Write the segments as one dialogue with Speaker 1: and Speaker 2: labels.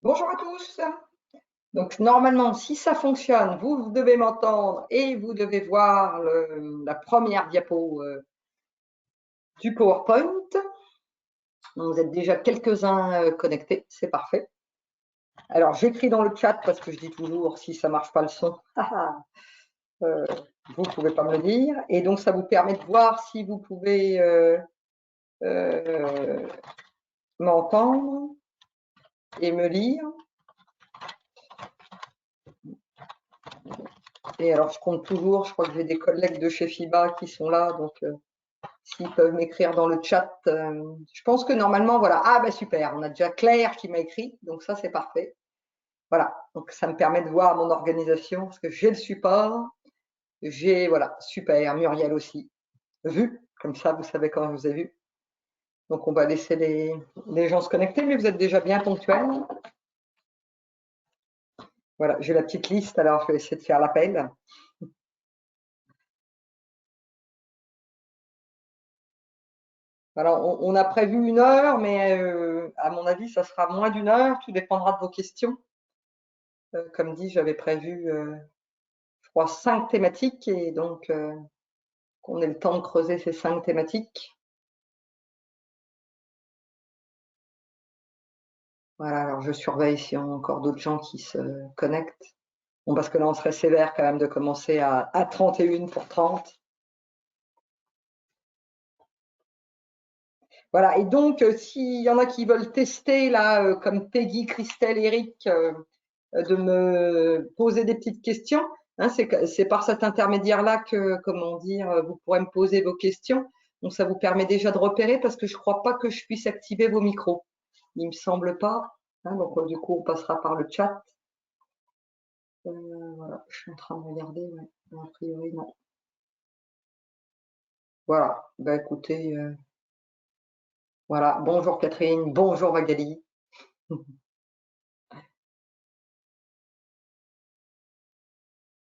Speaker 1: Bonjour à tous. Donc normalement, si ça fonctionne, vous devez m'entendre et vous devez voir la première diapo du PowerPoint. Donc, vous êtes déjà quelques-uns connectés, c'est parfait. Alors j'écris dans le chat parce que je dis toujours si ça marche pas le son, vous ne pouvez pas me le dire. Et donc ça vous permet de voir si vous pouvez m'entendre et me lire. Et alors je compte toujours, je crois que j'ai des collègues de chez FIBA qui sont là, donc s'ils peuvent m'écrire dans le chat, je pense que normalement, voilà. Ah ben super, on a déjà Claire qui m'a écrit, donc ça c'est parfait. Voilà, donc ça me permet de voir mon organisation, parce que j'ai le support, j'ai, voilà, super, Muriel aussi, vu, comme ça vous savez quand je vous ai vu. Donc on va laisser les gens se connecter, mais vous êtes déjà bien ponctuels. Voilà, j'ai la petite liste, alors je vais essayer de faire l'appel. Alors, on a prévu 1 heure, mais à mon avis, ça sera moins d'1 heure. Tout dépendra de vos questions. Comme dit, j'avais prévu, je crois, 5 thématiques, et donc qu'on ait le temps de creuser ces 5 thématiques. Voilà, alors je surveille s'il y a encore d'autres gens qui se connectent. Bon, parce que là, on serait sévère quand même de commencer à 31 pour 30. Voilà, et donc, s'il y en a qui veulent tester, là, comme Peggy, Christelle, Eric, de me poser des petites questions, hein, c'est par cet intermédiaire-là que, comment dire, vous pourrez me poser vos questions. Donc, ça vous permet déjà de repérer, parce que je ne crois pas que je puisse activer vos micros. Il ne me semble pas. Hein, donc, du coup, on passera par le chat. Voilà, je suis en train de regarder, mais a priori, non. Voilà, bah, écoutez, voilà. Bonjour Catherine, bonjour Magali.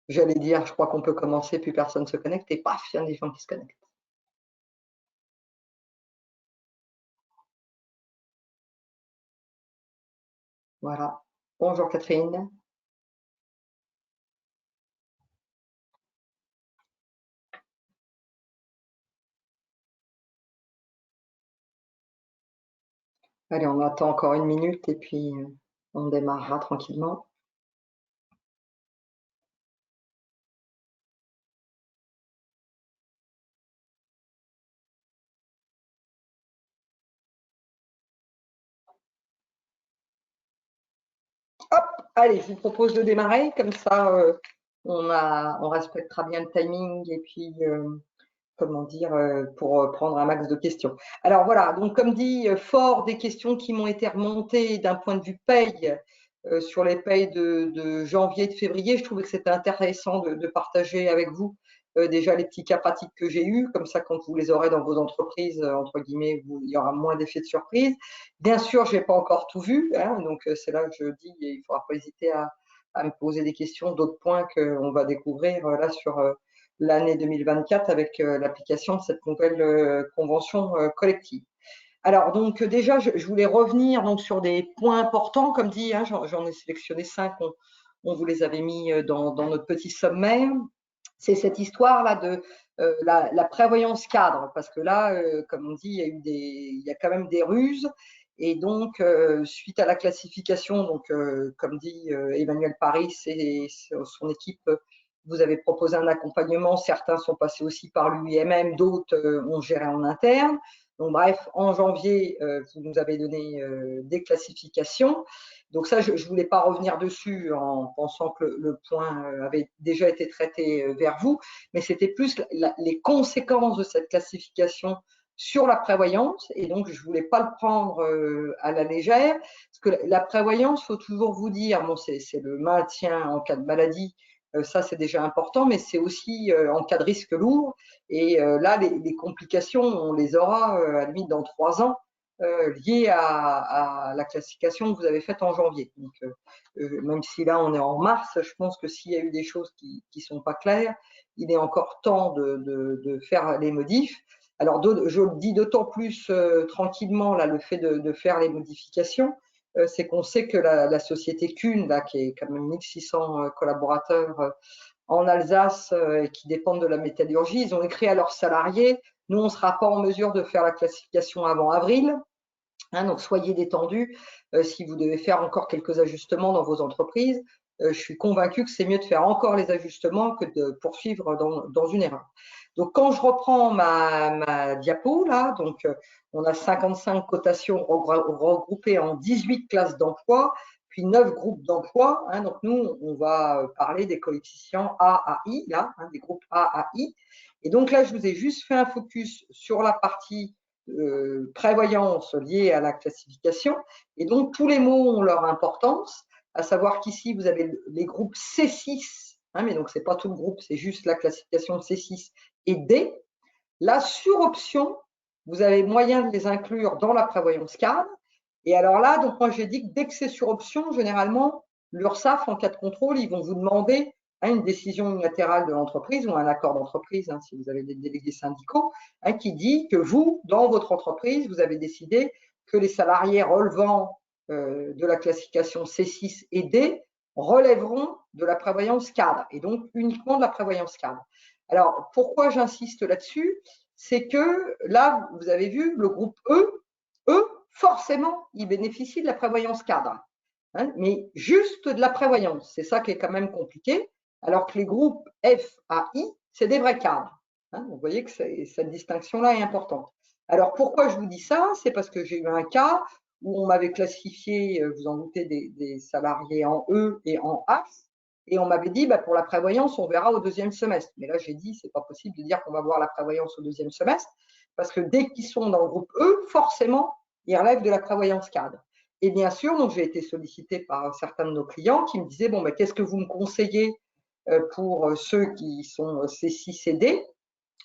Speaker 1: J'allais dire, je crois qu'on peut commencer, plus personne ne se connecte, et paf, il y a des gens qui se connectent. Voilà. Bonjour Catherine. Allez, on attend encore 1 minute et puis on démarrera tranquillement. Hop, allez, je vous propose de démarrer, comme ça on respectera bien le timing et puis, comment dire, pour prendre un max de questions. Alors voilà, donc comme dit, fort des questions qui m'ont été remontées d'un point de vue paye, sur les payes de janvier et de février, je trouvais que c'était intéressant de partager avec vous déjà les petits cas pratiques que j'ai eus, comme ça quand vous les aurez dans vos entreprises, entre guillemets, il y aura moins d'effet de surprise. Bien sûr, je n'ai pas encore tout vu, hein, donc c'est là que je dis, il ne faudra pas hésiter à me poser des questions, d'autres points qu'on va découvrir là sur l'année 2024 avec l'application de cette nouvelle convention collective. Alors, donc déjà, je voulais revenir donc sur des points importants, comme dit, hein, j'en ai sélectionné 5, on vous les avait mis dans notre petit sommaire. C'est cette histoire-là de la prévoyance cadre, parce que là, comme on dit, il y a quand même des ruses. Et donc, suite à la classification, donc, comme dit Emmanuel Paris et son équipe, vous avez proposé un accompagnement. Certains sont passés aussi par l'UIMM, d'autres ont géré en interne. Donc, bref, en janvier, vous nous avez donné des classifications. Donc ça, je ne voulais pas revenir dessus en pensant que le point avait déjà été traité vers vous, mais c'était plus les conséquences de cette classification sur la prévoyance, et donc je ne voulais pas le prendre à la légère, parce que la prévoyance, il faut toujours vous dire, bon, c'est le maintien en cas de maladie, ça c'est déjà important, mais c'est aussi en cas de risque lourd, et là, les complications, on les aura à la limite dans 3 ans, liées à la classification que vous avez faite en janvier. Donc, même si là on est en mars, je pense que s'il y a eu des choses qui ne sont pas claires, il est encore temps de faire les modifs. Alors, je le dis d'autant plus tranquillement, là, le fait de faire les modifications, c'est qu'on sait que la société Kuhn, là, qui est quand même 1600 collaborateurs en Alsace qui dépendent de la métallurgie, ils ont écrit à leurs salariés, nous, on ne sera pas en mesure de faire la classification avant avril, hein, donc soyez détendus. Si vous devez faire encore quelques ajustements dans vos entreprises, je suis convaincue que c'est mieux de faire encore les ajustements que de poursuivre dans une erreur. Donc, quand je reprends ma diapo, là, donc on a 55 cotations regroupées en 18 classes d'emploi, puis 9 groupes d'emploi. Hein, donc, nous, on va parler des coefficients A à I, là, hein, des groupes A à I. Et donc là, je vous ai juste fait un focus sur la partie prévoyance liée à la classification. Et donc, tous les mots ont leur importance, à savoir qu'ici, vous avez les groupes C6, hein, mais donc, ce n'est pas tout le groupe, c'est juste la classification C6 et D. La suroption, vous avez moyen de les inclure dans la prévoyance cadre. Et alors là, donc moi, j'ai dit que dès que c'est suroption, généralement, l'URSSAF, en cas de contrôle, ils vont vous demander une décision unilatérale de l'entreprise ou un accord d'entreprise, hein, si vous avez des délégués syndicaux, hein, qui dit que vous, dans votre entreprise, vous avez décidé que les salariés relevant de la classification C6 et D relèveront de la prévoyance cadre, et donc uniquement de la prévoyance cadre. Alors, pourquoi j'insiste là-dessus? C'est que là, vous avez vu, le groupe E, forcément, il bénéficie de la prévoyance cadre, hein, mais juste de la prévoyance. C'est ça qui est quand même compliqué, alors que les groupes F à I, c'est des vrais cadres. Hein, vous voyez que cette distinction-là est importante. Alors, pourquoi je vous dis ça? C'est parce que j'ai eu un cas où on m'avait classifié, vous en doutez, des salariés en E et en H, et on m'avait dit, pour la prévoyance, on verra au deuxième semestre. Mais là, j'ai dit, c'est pas possible de dire qu'on va voir la prévoyance au deuxième semestre, parce que dès qu'ils sont dans le groupe E, forcément, ils relèvent de la prévoyance cadre. Et bien sûr, donc j'ai été sollicitée par certains de nos clients qui me disaient, bon, qu'est-ce que vous me conseillez pour ceux qui sont C6 et D?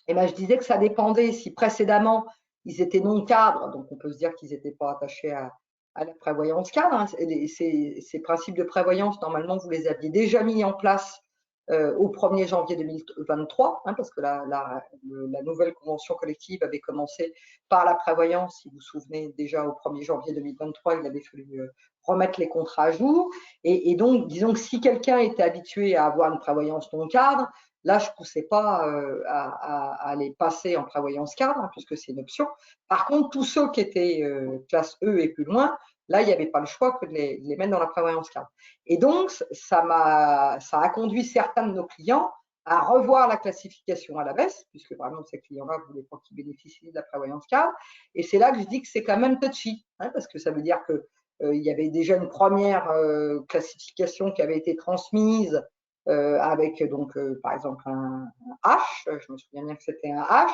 Speaker 1: Et je disais que ça dépendait si précédemment ils étaient non cadres, donc on peut se dire qu'ils n'étaient pas attachés à la prévoyance cadre. Hein. Ces principes de prévoyance, normalement, vous les aviez déjà mis en place au 1er janvier 2023, hein, parce que la nouvelle convention collective avait commencé par la prévoyance. Si vous vous souvenez, déjà au 1er janvier 2023, il avait fallu remettre les contrats à jour. Et donc, disons que si quelqu'un était habitué à avoir une prévoyance non cadre, là, je ne poussais pas à les passer en prévoyance cadre, hein, puisque c'est une option. Par contre, tous ceux qui étaient classe E et plus loin, là, il n'y avait pas le choix que de les mettre dans la prévoyance cadre. Et donc, ça a conduit certains de nos clients à revoir la classification à la baisse, puisque vraiment ces clients-là ne voulaient pas qu'ils bénéficient de la prévoyance cadre. Et c'est là que je dis que c'est quand même touchy, hein, parce que ça veut dire que il y avait déjà une première classification qui avait été transmise avec donc par exemple un H, je me souviens bien que c'était un H.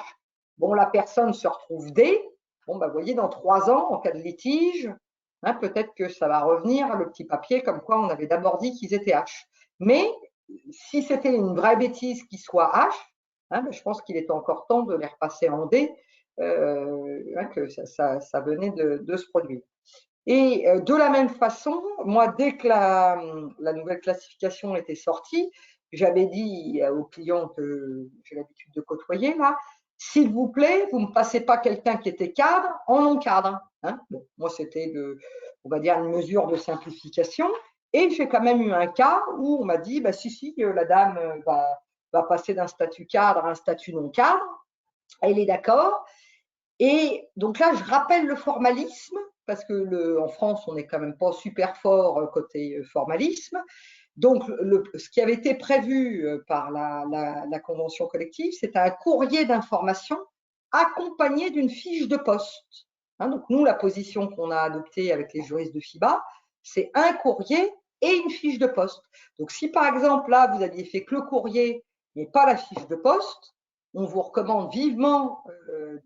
Speaker 1: Bon, la personne se retrouve D. Bon, vous voyez, dans 3 ans, en cas de litige, hein, peut-être que ça va revenir le petit papier comme quoi on avait d'abord dit qu'ils étaient H. Mais si c'était une vraie bêtise qui soit H, hein, je pense qu'il est encore temps de les repasser en D, hein, que ça venait de se produire. Et de la même façon, moi, dès que la nouvelle classification était sortie, j'avais dit aux clients que j'ai l'habitude de côtoyer, là, s'il vous plaît, vous ne me passez pas quelqu'un qui était cadre en non-cadre. Hein. Bon, moi, c'était, on va dire, une mesure de simplification. Et j'ai quand même eu un cas où on m'a dit, si, la dame va passer d'un statut cadre à un statut non-cadre. Elle est d'accord. Et donc là, je rappelle le formalisme, parce que en France, on n'est quand même pas super fort côté formalisme. Donc, ce qui avait été prévu par la convention collective, c'était un courrier d'information accompagné d'une fiche de poste. Hein, donc, nous, la position qu'on a adoptée avec les juristes de FIBA, c'est un courrier et une fiche de poste. Donc, si par exemple, là, vous aviez fait que le courrier, mais pas la fiche de poste, on vous recommande vivement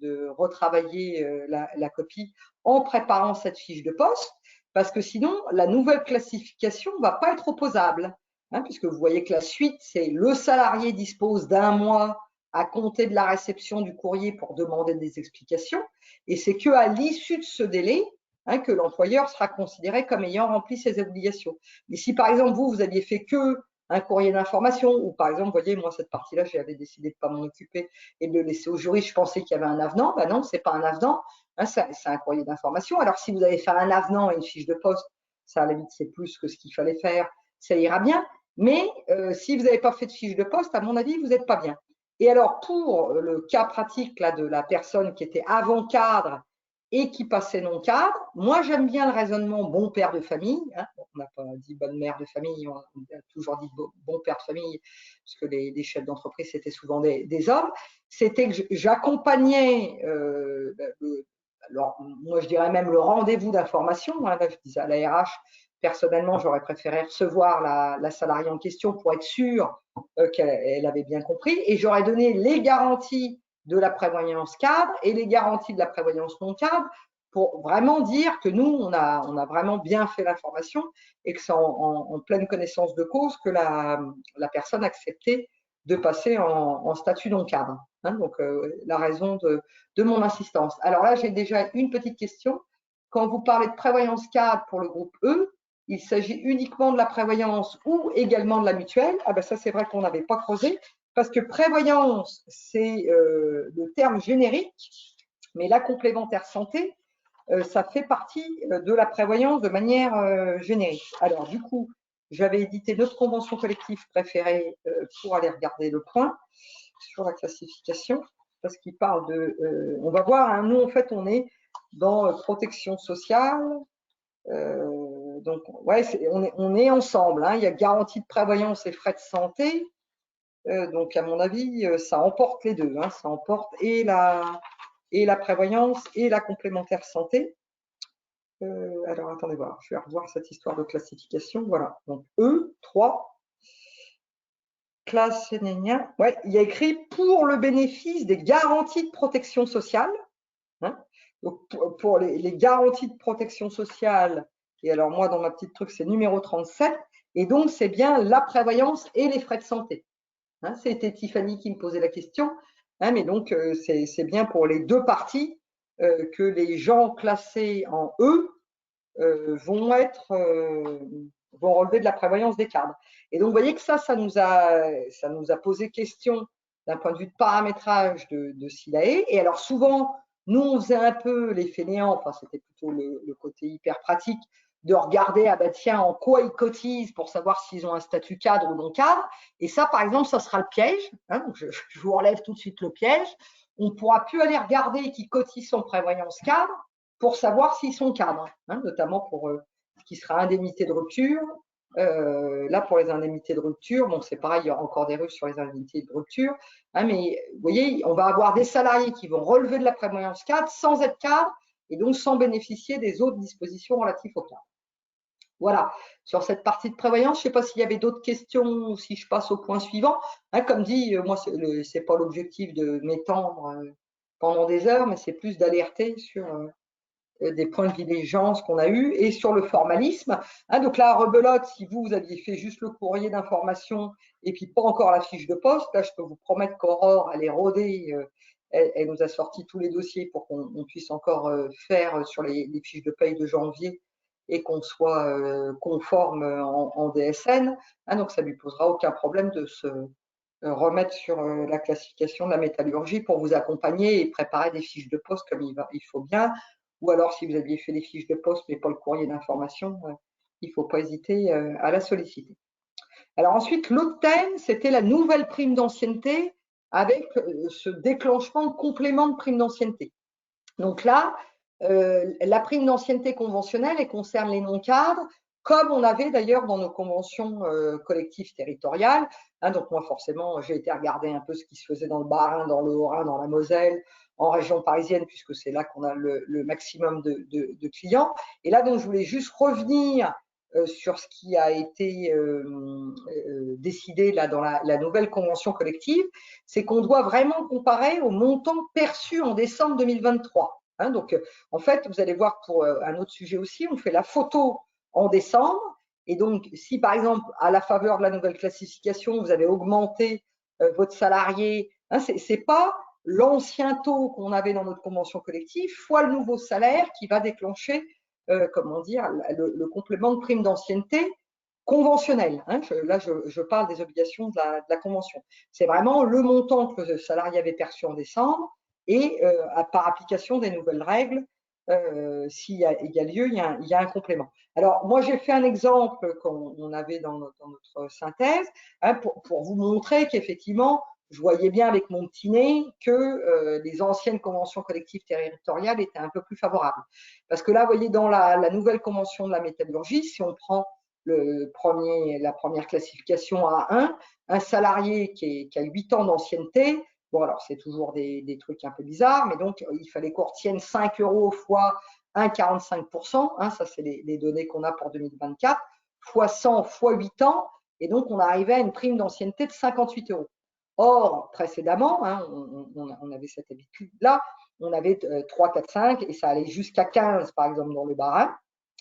Speaker 1: de retravailler la copie en préparant cette fiche de poste, parce que sinon, la nouvelle classification ne va pas être opposable, hein, puisque vous voyez que la suite, c'est le salarié dispose d'1 mois à compter de la réception du courrier pour demander des explications, et c'est qu'à l'issue de ce délai, hein, que l'employeur sera considéré comme ayant rempli ses obligations. Mais si par exemple, vous aviez fait que un courrier d'information, ou par exemple, vous voyez, moi, cette partie-là, j'avais décidé de ne pas m'en occuper et de le laisser au jury, je pensais qu'il y avait un avenant. Ben non, ce n'est pas un avenant, hein, c'est un courrier d'information. Alors, si vous avez fait un avenant et une fiche de poste, ça à la limite c'est plus que ce qu'il fallait faire, ça ira bien. Mais si vous n'avez pas fait de fiche de poste, à mon avis, vous n'êtes pas bien. Et alors, pour le cas pratique là, de la personne qui était avant cadre et qui passait non cadre, moi, j'aime bien le raisonnement bon père de famille. Hein. On n'a pas dit bonne mère de famille, on a toujours dit bon père de famille, parce que les chefs d'entreprise, c'était souvent des hommes. C'était que j'accompagnais, alors, moi, je dirais même le rendez-vous d'information. Hein. Là, je disais à la RH, personnellement, j'aurais préféré recevoir la salariée en question pour être sûr qu'elle avait bien compris. Et j'aurais donné les garanties de la prévoyance cadre et les garanties de la prévoyance non cadre pour vraiment dire que nous, on a vraiment bien fait l'information et que c'est en pleine connaissance de cause que la personne acceptait de passer en statut non cadre. Hein, donc, la raison de mon insistance. Alors là, j'ai déjà une petite question. Quand vous parlez de prévoyance cadre pour le groupe E, il s'agit uniquement de la prévoyance ou également de la mutuelle. Ah ben ça, c'est vrai qu'on n'avait pas creusé, parce que prévoyance, c'est le terme générique, mais la complémentaire santé, ça fait partie de la prévoyance de manière générique. Alors, du coup, j'avais édité notre convention collective préférée pour aller regarder le point sur la classification, parce qu'il parle de… on va voir, hein, nous, en fait, on est dans protection sociale. Donc, ouais, on est ensemble. Hein. Il y a garantie de prévoyance et frais de santé. Donc, à mon avis, ça emporte les deux. Hein. Ça emporte et la prévoyance et la complémentaire santé. Alors, attendez voir. Je vais revoir cette histoire de classification. Voilà. Donc, E3. Classe sénénien. Ouais, il y a écrit pour le bénéfice des garanties de protection sociale. Hein. Donc, pour les garanties de protection sociale, et alors moi, dans ma petite truc, c'est numéro 37, et donc c'est bien la prévoyance et les frais de santé. Hein, c'était Tiffany qui me posait la question, hein, mais donc c'est bien pour les deux parties que les gens classés en E vont relever de la prévoyance des cadres. Et donc, vous voyez que ça nous a posé question d'un point de vue de paramétrage de SILAE. Et alors, souvent, nous, on faisait un peu les fainéants, enfin, c'était plutôt le côté hyper pratique, de regarder, ah ben tiens, en quoi ils cotisent pour savoir s'ils ont un statut cadre ou non cadre. Et ça, par exemple, ça sera le piège. Hein, donc je vous relève tout de suite le piège. On ne pourra plus aller regarder qui cotise en prévoyance cadre pour savoir s'ils sont cadres, hein, notamment pour ce qui sera indemnité de rupture. Là, pour les indemnités de rupture, bon, c'est pareil, il y aura encore des russes sur les indemnités de rupture, hein, mais vous voyez, on va avoir des salariés qui vont relever de la prévoyance cadre sans être cadre et donc sans bénéficier des autres dispositions relatives au cadre. Voilà, sur cette partie de prévoyance, je ne sais pas s'il y avait d'autres questions ou si je passe au point suivant. Hein, comme dit, moi, ce n'est pas l'objectif de m'étendre pendant des heures, mais c'est plus d'alerter sur des points de diligence qu'on a eus et sur le formalisme. Hein, donc là, rebelote, si vous aviez fait juste le courrier d'information et puis pas encore la fiche de poste, là, je peux vous promettre qu'Aurore, elle est rodée, elle nous a sorti tous les dossiers pour qu'on puisse encore faire sur les fiches de paye de janvier et qu'on soit conforme en DSN. Hein, donc, ça ne lui posera aucun problème de se remettre sur la classification de la métallurgie pour vous accompagner et préparer des fiches de poste comme il faut bien. Ou alors, si vous aviez fait des fiches de poste mais pas le courrier d'information, il ne faut pas hésiter à la solliciter. Alors ensuite, l'autre thème, c'était la nouvelle prime d'ancienneté avec ce déclenchement de complément de prime d'ancienneté. Donc là, la prime d'ancienneté conventionnelle, elle concerne les non-cadres, comme on avait d'ailleurs dans nos conventions collectives territoriales. Hein, donc moi, forcément, j'ai été regarder un peu ce qui se faisait dans le Bas-Rhin, dans le Haut-Rhin, dans la Moselle, en région parisienne, puisque c'est là qu'on a le maximum de clients. Et là, donc, je voulais juste revenir sur ce qui a été décidé là, dans la nouvelle convention collective, c'est qu'on doit vraiment comparer au montant perçu en décembre 2023. Hein, donc, en fait, vous allez voir pour un autre sujet aussi, on fait la photo en décembre. Et donc, si par exemple, à la faveur de la nouvelle classification, vous avez augmenté votre salarié, hein, ce n'est pas l'ancien taux qu'on avait dans notre convention collective fois le nouveau salaire qui va déclencher, comment dire, le complément de prime d'ancienneté conventionnel. Hein, là, je parle des obligations de la convention. C'est vraiment le montant que le salarié avait perçu en décembre et par application des nouvelles règles s'il y a lieu, il y a un complément. Alors, moi, j'ai fait un exemple qu'on avait dans notre synthèse, hein, pour vous montrer qu'effectivement, je voyais bien avec mon petit nez que les anciennes conventions collectives territoriales étaient un peu plus favorables. Parce que là, vous voyez, dans la nouvelle convention de la métallurgie, si on prend la première classification à un salarié qui a 8 ans d'ancienneté, bon, alors c'est toujours des trucs un peu bizarres, mais donc il fallait qu'on retienne 5 euros fois 1,45%, hein, ça c'est les données qu'on a pour 2024, fois 100 fois 8 ans, et donc on arrivait à une prime d'ancienneté de 58 euros. Or, précédemment, hein, on avait cette habitude-là, on avait 3, 4, 5, et ça allait jusqu'à 15, par exemple, dans le Bas-Rhin.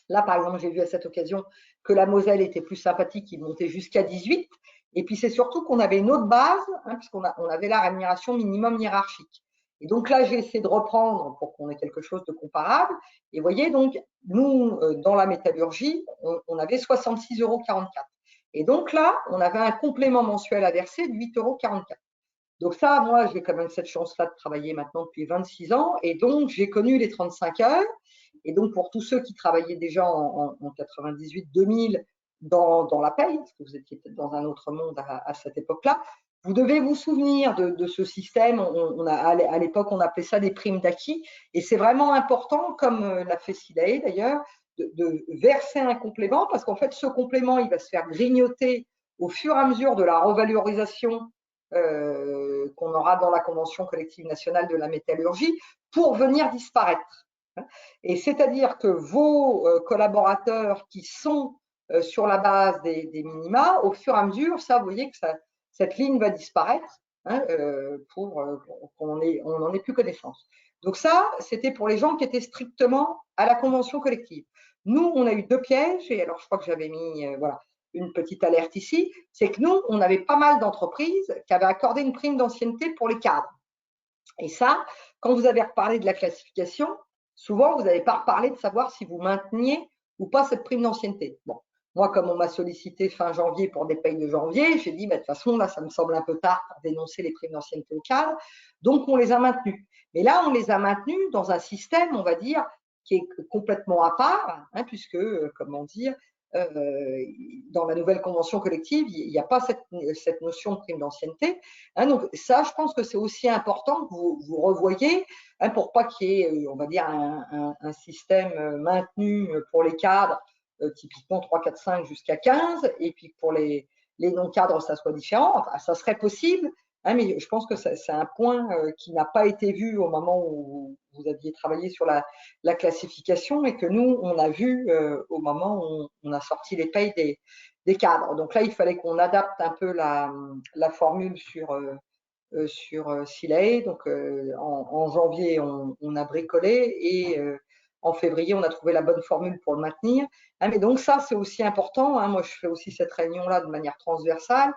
Speaker 1: Là, par exemple, j'ai vu à cette occasion que la Moselle était plus sympathique, il montait jusqu'à 18. Et puis, c'est surtout qu'on avait une autre base, hein, puisqu'on avait la rémunération minimum hiérarchique. Et donc là, j'ai essayé de reprendre pour qu'on ait quelque chose de comparable. Et vous voyez, donc, nous, dans la métallurgie, on avait 66,44 euros. Et donc là, on avait un complément mensuel à verser de 8,44 euros. Donc ça, moi, j'ai quand même cette chance-là de travailler maintenant depuis 26 ans. Et donc, j'ai connu les 35 heures. Et donc, pour tous ceux qui travaillaient déjà en 98-2000 dans la paye, parce que vous étiez peut-être dans un autre monde à cette époque-là, vous devez vous souvenir de ce système. À l'époque, on appelait ça des primes d'acquis. Et c'est vraiment important, comme l'a fait Silae d'ailleurs, de verser un complément, parce qu'en fait, ce complément, il va se faire grignoter au fur et à mesure de la revalorisation qu'on aura dans la Convention collective nationale de la métallurgie pour venir disparaître. Et c'est-à-dire que vos collaborateurs qui sont sur la base des minima, au fur et à mesure, ça, vous voyez que cette ligne va disparaître, hein, pour qu'on n'en ait plus connaissance. Donc ça, c'était pour les gens qui étaient strictement à la convention collective. Nous, on a eu 2 pièges, et alors je crois que j'avais mis voilà, une petite alerte ici, c'est que nous, on avait pas mal d'entreprises qui avaient accordé une prime d'ancienneté pour les cadres. Et ça, quand vous avez reparlé de la classification, souvent, vous n'avez pas reparlé de savoir si vous mainteniez ou pas cette prime d'ancienneté. Bon, moi, comme on m'a sollicité fin janvier pour des payes de janvier, j'ai dit, bah, de toute façon, là, ça me semble un peu tard pour dénoncer les primes d'ancienneté au cadre, donc on les a maintenues. Mais là, on les a maintenues dans un système, on va dire, qui est complètement à part, hein, puisque, comment dire, dans la nouvelle convention collective, il n'y a pas cette notion de prime d'ancienneté. Hein, donc ça, je pense que c'est aussi important que vous revoyiez, hein, pour pas qu'il y ait, on va dire, un système maintenu pour les cadres, typiquement 3, 4, 5 jusqu'à 15, et puis pour les non-cadres, ça soit différent. Enfin, ça serait possible, hein, mais je pense que c'est un point qui n'a pas été vu au moment où vous aviez travaillé sur la classification, et que nous, on a vu au moment où on a sorti les payes des cadres. Donc là, il fallait qu'on adapte un peu la formule sur Silae. Donc en janvier, on a bricolé, et en février, on a trouvé la bonne formule pour le maintenir. Hein, mais donc ça, c'est aussi important. Hein, moi, je fais aussi cette réunion-là de manière transversale.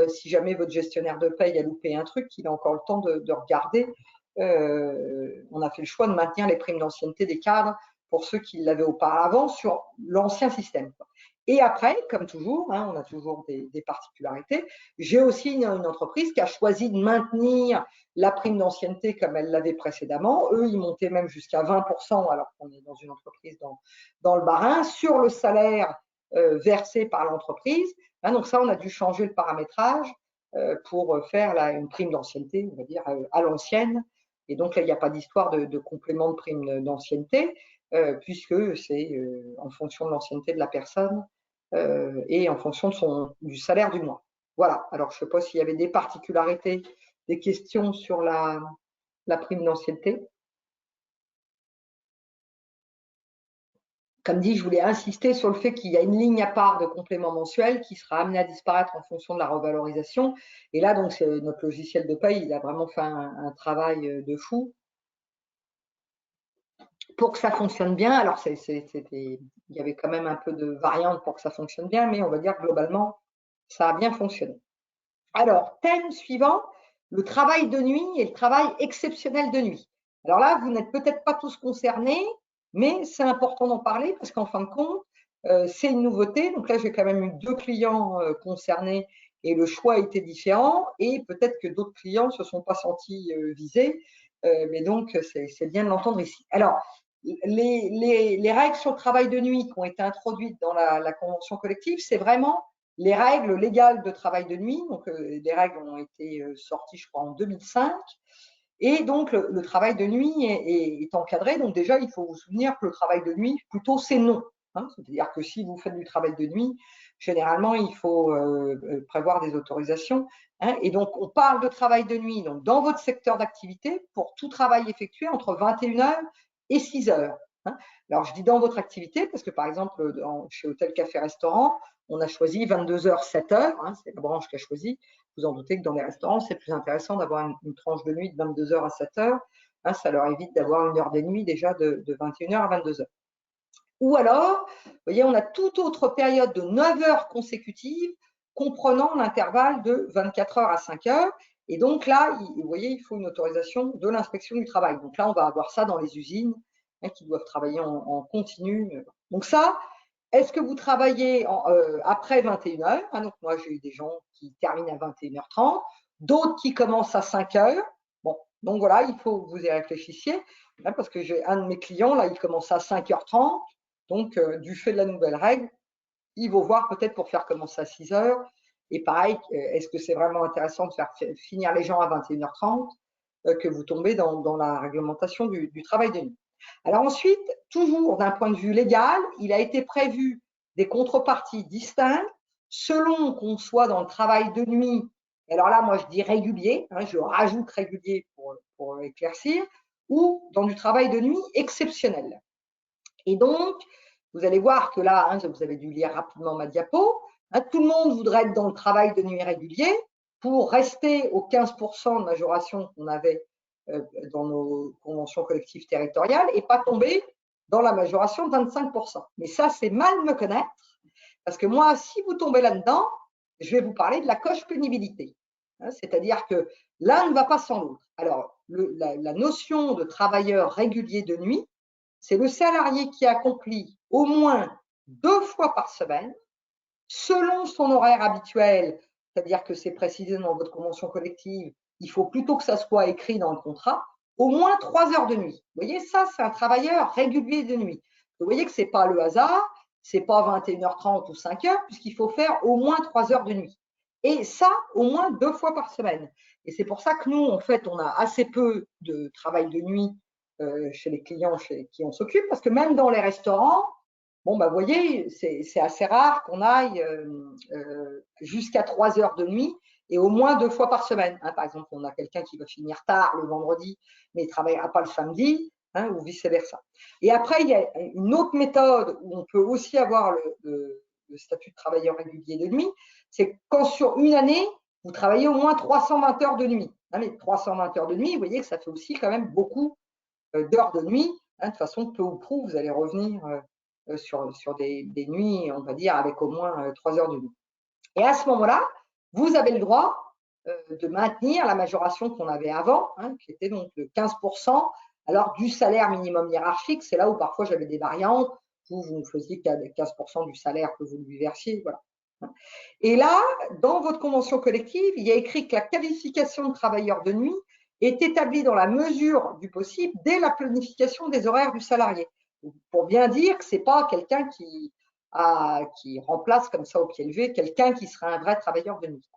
Speaker 1: Si jamais votre gestionnaire de paye a loupé un truc, il a encore le temps de regarder. On a fait le choix de maintenir les primes d'ancienneté des cadres pour ceux qui l'avaient auparavant sur l'ancien système. Et après, comme toujours, hein, on a toujours des particularités. J'ai aussi une entreprise qui a choisi de maintenir la prime d'ancienneté comme elle l'avait précédemment. Eux, ils montaient même jusqu'à 20%, alors qu'on est dans une entreprise dans le Bas-Rhin, sur le salaire versé par l'entreprise. Hein, donc ça, on a dû changer le paramétrage pour faire une prime d'ancienneté, on va dire, à l'ancienne. Et donc là, il n'y a pas d'histoire de complément de prime d'ancienneté, puisque c'est en fonction de l'ancienneté de la personne et en fonction du salaire du mois. Voilà. Alors, je ne sais pas s'il y avait des particularités, des questions sur la prime d'ancienneté. Comme dit, je voulais insister sur le fait qu'il y a une ligne à part de complément mensuel qui sera amenée à disparaître en fonction de la revalorisation. Et là, donc, notre logiciel de paye, il a vraiment fait un travail de fou pour que ça fonctionne bien. Alors, il y avait quand même un peu de variante pour que ça fonctionne bien, mais on va dire que globalement, ça a bien fonctionné. Alors, thème suivant, le travail de nuit et le travail exceptionnel de nuit. Alors là, vous n'êtes peut-être pas tous concernés, mais c'est important d'en parler parce qu'en fin de compte, c'est une nouveauté. Donc là, j'ai quand même eu 2 clients concernés et le choix était différent, et peut-être que d'autres clients ne se sont pas sentis visés, mais donc c'est bien de l'entendre ici. Alors, les règles sur le travail de nuit qui ont été introduites dans la convention collective, c'est vraiment les règles légales de travail de nuit. Donc, les règles ont été sorties, je crois, en 2005. Et donc, le travail de nuit est encadré. Donc, déjà, il faut vous souvenir que le travail de nuit, plutôt, c'est non. Hein. C'est-à-dire que si vous faites du travail de nuit, généralement, il faut prévoir des autorisations. Hein. Et donc, on parle de travail de nuit donc, dans votre secteur d'activité pour tout travail effectué entre 21h et 6h. Hein. Alors, je dis dans votre activité parce que, par exemple, chez Hôtel Café Restaurant, on a choisi 22h, 7h. Hein, c'est la branche qui a choisi. Vous en doutez que dans les restaurants, c'est plus intéressant d'avoir une tranche de nuit de 22h à 7h. Hein, ça leur évite d'avoir une heure des nuits déjà de 21h à 22h. Ou alors, vous voyez, on a toute autre période de 9 heures consécutives comprenant l'intervalle de 24h à 5h. Et donc là, vous voyez, il faut une autorisation de l'inspection du travail. Donc là, on va avoir ça dans les usines hein, qui doivent travailler en continu. Donc ça, est-ce que vous travaillez après 21h hein, donc moi, j'ai eu des gens qui terminent à 21h30, d'autres qui commencent à 5h. Bon, donc voilà, il faut que vous y réfléchissiez, hein, parce que j'ai un de mes clients, là, il commence à 5h30. Donc, du fait de la nouvelle règle, il va voir peut-être pour faire commencer à 6h. Et pareil, est-ce que c'est vraiment intéressant de faire finir les gens à 21h30 que vous tombez dans la réglementation du travail de nuit. Alors ensuite, toujours d'un point de vue légal, il a été prévu des contreparties distinctes selon qu'on soit dans le travail de nuit. Alors là, moi, je dis régulier, hein, je rajoute régulier pour éclaircir, ou dans du travail de nuit exceptionnel. Et donc, vous allez voir que là, hein, vous avez dû lire rapidement ma diapo, hein, tout le monde voudrait être dans le travail de nuit régulier pour rester aux 15% de majoration qu'on avait dans nos conventions collectives territoriales et pas tomber dans la majoration de 25%. Mais ça, c'est mal me connaître, parce que moi, si vous tombez là-dedans, je vais vous parler de la coche pénibilité. Hein, c'est-à-dire que l'un ne va pas sans l'autre. Alors, la notion de travailleur régulier de nuit, c'est le salarié qui accomplit au moins 2 fois par semaine, selon son horaire habituel, c'est-à-dire que c'est précisé dans votre convention collective, il faut plutôt que ça soit écrit dans le contrat, au moins 3 heures de nuit. Vous voyez, ça, c'est un travailleur régulier de nuit. Vous voyez que ce n'est pas le hasard, ce n'est pas 21h30 ou 5h, puisqu'il faut faire au moins 3 heures de nuit. Et ça, au moins 2 fois par semaine. Et c'est pour ça que nous, en fait, on a assez peu de travail de nuit chez les clients qui on s'occupe, parce que même dans les restaurants, bon, bah, vous voyez, c'est assez rare qu'on aille jusqu'à 3 heures de nuit et au moins 2 fois par semaine. Hein. Par exemple, on a quelqu'un qui va finir tard le vendredi, mais il ne travaillera pas le samedi, hein, ou vice-versa. Et après, il y a une autre méthode où on peut aussi avoir le statut de travailleur régulier de nuit, c'est quand sur une année, vous travaillez au moins 320 heures de nuit. Hein, mais 320 heures de nuit, vous voyez que ça fait aussi quand même beaucoup d'heures de nuit. Hein, de toute façon, peu ou prou, vous allez revenir sur des nuits, on va dire, avec au moins 3 heures de nuit. Et à ce moment-là, vous avez le droit de maintenir la majoration qu'on avait avant, hein, qui était donc de 15%, alors du salaire minimum hiérarchique, c'est là où parfois j'avais des variantes, vous ne faisiez qu'à 15% du salaire que vous lui versiez, voilà. Et là, dans votre convention collective, il y a écrit que la qualification de travailleur de nuit est établie dans la mesure du possible dès la planification des horaires du salarié. Pour bien dire que ce n'est pas quelqu'un qui remplace comme ça au pied levé quelqu'un qui serait un vrai travailleur de nuit.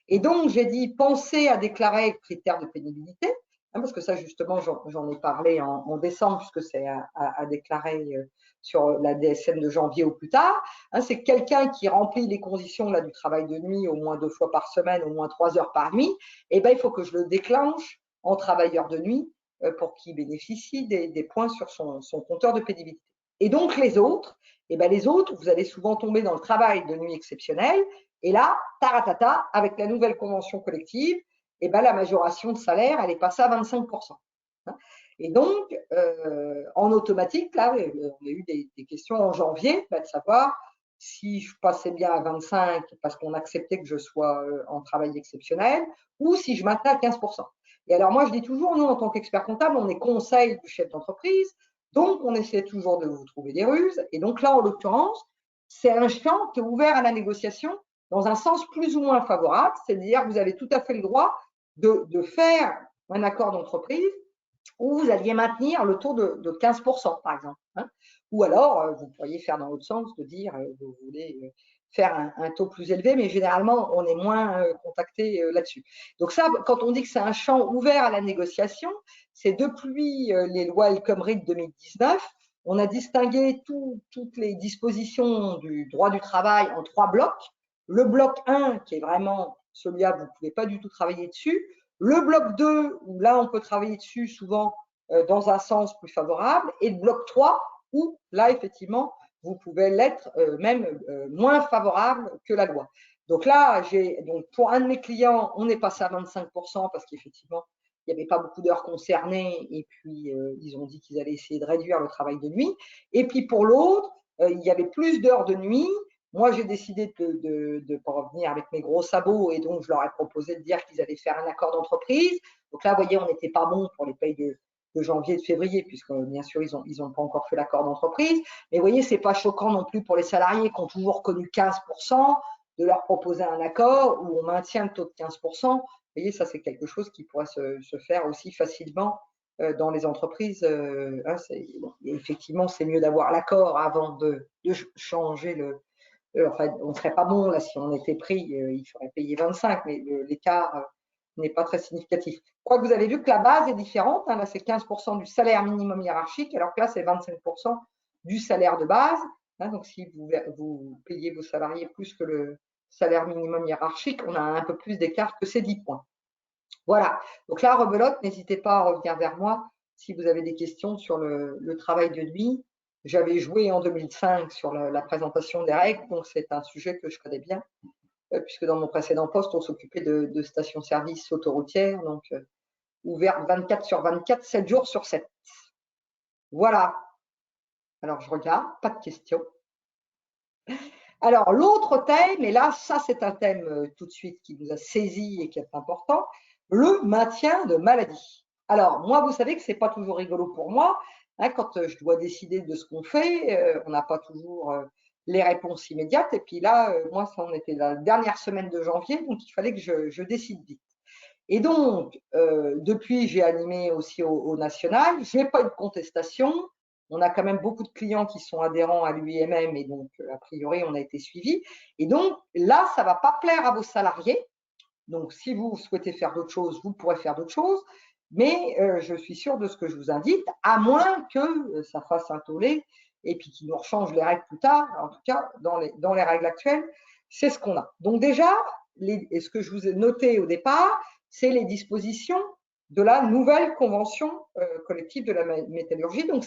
Speaker 1: Et donc, j'ai dit, pensez à déclarer le critère de pénibilité, hein, parce que ça, justement, j'en ai parlé en décembre, puisque c'est à déclarer sur la DSN de janvier au plus tard. Hein, c'est quelqu'un qui remplit les conditions là, du travail de nuit au moins 2 fois par semaine, au moins 3 heures par nuit. Et ben, il faut que je le déclenche en travailleur de nuit pour qu'il bénéficie des points sur son compteur de pénibilité. Et donc, les autres, et ben, les autres, vous allez souvent tomber dans le travail de nuit exceptionnel. Et là, taratata, avec la nouvelle convention collective, et ben, la majoration de salaire, elle est passée à 25%. Et donc, en automatique, là, on a eu des questions en janvier, de savoir si je passais bien à 25 parce qu'on acceptait que je sois en travail exceptionnel ou si je maintenais à 15%. Et alors, moi, je dis toujours, nous, en tant qu'expert comptable, on est conseil du chef d'entreprise, donc on essaie toujours de vous trouver des ruses. Et donc là, en l'occurrence, c'est un champ qui est ouvert à la négociation dans un sens plus ou moins favorable, c'est-à-dire que vous avez tout à fait le droit de faire un accord d'entreprise ou vous alliez maintenir le taux de 15%, par exemple. Hein. Ou alors, vous pourriez faire dans l'autre sens, de dire vous voulez faire un taux plus élevé, mais généralement, on est moins contacté là-dessus. Donc ça, quand on dit que c'est un champ ouvert à la négociation, c'est depuis les lois El Khomri de 2019, on a distingué toutes les dispositions du droit du travail en 3 blocs. Le bloc 1, qui est vraiment celui-là, vous ne pouvez pas du tout travailler dessus. Le bloc 2, où là, on peut travailler dessus souvent dans un sens plus favorable. Et le bloc 3, où là, effectivement, vous pouvez l'être même moins favorable que la loi. Donc là, donc pour un de mes clients, on est passé à 25% parce qu'effectivement, il n'y avait pas beaucoup d'heures concernées et puis ils ont dit qu'ils allaient essayer de réduire le travail de nuit. Et puis pour l'autre, il y avait plus d'heures de nuit. Moi, j'ai décidé de ne pas revenir avec mes gros sabots et donc je leur ai proposé de dire qu'ils allaient faire un accord d'entreprise. Donc là, vous voyez, on n'était pas bon pour les payes de janvier et de février, puisque bien sûr, ils ont pas encore fait l'accord d'entreprise. Mais vous voyez, ce n'est pas choquant non plus pour les salariés qui ont toujours connu 15%, de leur proposer un accord où on maintient le taux de 15%. Vous voyez, ça, c'est quelque chose qui pourrait se faire aussi facilement dans les entreprises. Bon, effectivement, c'est mieux d'avoir l'accord avant de changer le. Enfin, on ne serait pas bon, là, si on était pris, il faudrait payer 25, mais l'écart n'est pas très significatif. Je crois que vous avez vu que la base est différente. Hein, là, c'est 15% du salaire minimum hiérarchique, alors que là, c'est 25% du salaire de base. Hein, donc, si vous payez vos salariés plus que le salaire minimum hiérarchique, on a un peu plus d'écart que ces 10 points. Voilà. Donc là, rebelote, n'hésitez pas à revenir vers moi si vous avez des questions sur le travail de nuit. J'avais joué en 2005 sur la présentation des règles, donc c'est un sujet que je connais bien, puisque dans mon précédent poste, on s'occupait de stations-service autoroutières, donc ouvertes 24 sur 24, 7 jours sur 7. Voilà. Alors, je regarde, pas de questions. Alors, l'autre thème, et là, ça, c'est un thème tout de suite qui nous a saisi et qui est important, le maintien de maladie. Alors, moi, vous savez que ce n'est pas toujours rigolo pour moi. Hein, quand je dois décider de ce qu'on fait, on n'a pas toujours les réponses immédiates. Et puis là, moi, ça, on était la dernière semaine de janvier, donc il fallait que je décide vite. Et donc, depuis, j'ai animé aussi au national. Je n'ai pas eu de contestation. On a quand même beaucoup de clients qui sont adhérents à l'UIMM et donc, a priori, on a été suivis. Et donc, là, ça ne va pas plaire à vos salariés. Donc, si vous souhaitez faire d'autres choses, vous pourrez faire d'autres choses. Mais je suis sûre de ce que je vous indique, à moins que ça fasse un tollé et puis qu'ils nous rechangent les règles plus tard. En tout cas, dans les règles actuelles, c'est ce qu'on a. Donc déjà, ce que je vous ai noté au départ, c'est les dispositions de la nouvelle convention collective de la métallurgie. Donc,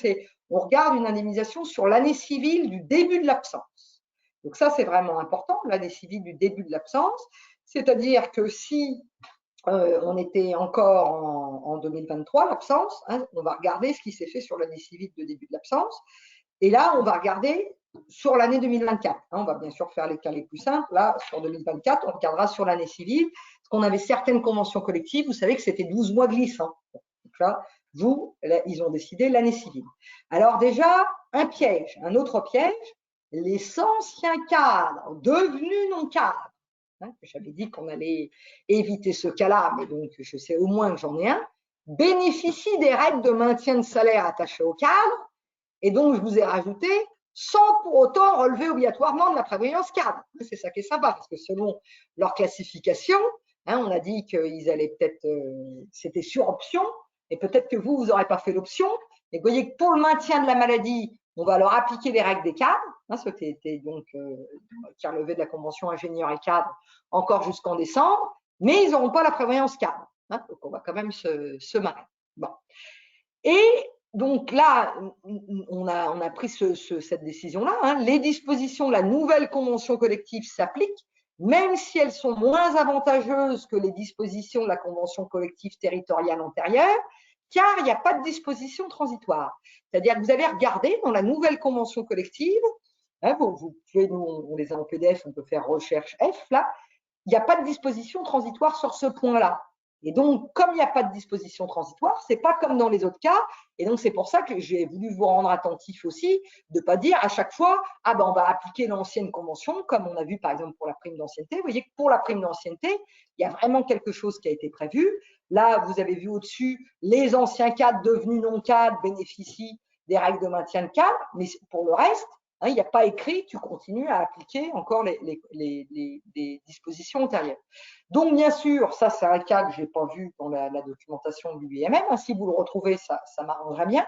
Speaker 1: on regarde une indemnisation sur l'année civile du début de l'absence. Donc ça, c'est vraiment important, l'année civile du début de l'absence. C'est-à-dire que si on était encore en 2023, l'absence, hein, on va regarder ce qui s'est fait sur l'année civile de début de l'absence. Et là, on va regarder sur l'année 2024. On va bien sûr faire les cas les plus simples. Là, sur 2024, on regardera sur l'année civile, parce qu'on avait certaines conventions collectives, vous savez que c'était 12 mois glissants. Donc là, ils ont décidé l'année civile. Alors déjà, un piège, un autre piège, les anciens cadres devenus non-cadres. Hein, j'avais dit qu'on allait éviter ce cas-là, mais donc je sais au moins que j'en ai un, bénéficient des règles de maintien de salaire attachées au cadre. Et donc, je vous ai rajouté sans pour autant relever obligatoirement de la prévoyance cadre. C'est ça qui est sympa, parce que selon leur classification, hein, on a dit qu'ils allaient peut-être, c'était sur option, et peut-être que vous n'aurez pas fait l'option. Et vous voyez que pour le maintien de la maladie, on va leur appliquer les règles des cadres, hein, ce qui était donc qui est relevé de la convention ingénieur et cadre encore jusqu'en décembre, mais ils n'auront pas la prévoyance cadre. Hein, donc, on va quand même se marrer. Bon. Et donc là, on a pris cette décision-là. Hein. Les dispositions de la nouvelle convention collective s'appliquent, même si elles sont moins avantageuses que les dispositions de la convention collective territoriale antérieure, car il n'y a pas de disposition transitoire. C'est-à-dire que vous allez regarder dans la nouvelle convention collective, hein, vous pouvez, on les a en PDF, on peut faire recherche F, là, il n'y a pas de disposition transitoire sur ce point-là. Et donc, comme il n'y a pas de disposition transitoire, ce n'est pas comme dans les autres cas. Et donc, c'est pour ça que j'ai voulu vous rendre attentif aussi, de ne pas dire à chaque fois, ah ben, on va appliquer l'ancienne convention, comme on a vu par exemple pour la prime d'ancienneté. Vous voyez que pour la prime d'ancienneté, il y a vraiment quelque chose qui a été prévu. Là, vous avez vu au-dessus, les anciens cadres devenus non-cadres bénéficient des règles de maintien de cadre, mais pour le reste, il n'y a pas écrit, tu continues à appliquer encore les dispositions antérieures. Donc, bien sûr, ça, c'est un cas que je n'ai pas vu dans la documentation de l'UIMM. Si vous le retrouvez, ça m'arrangerait bien.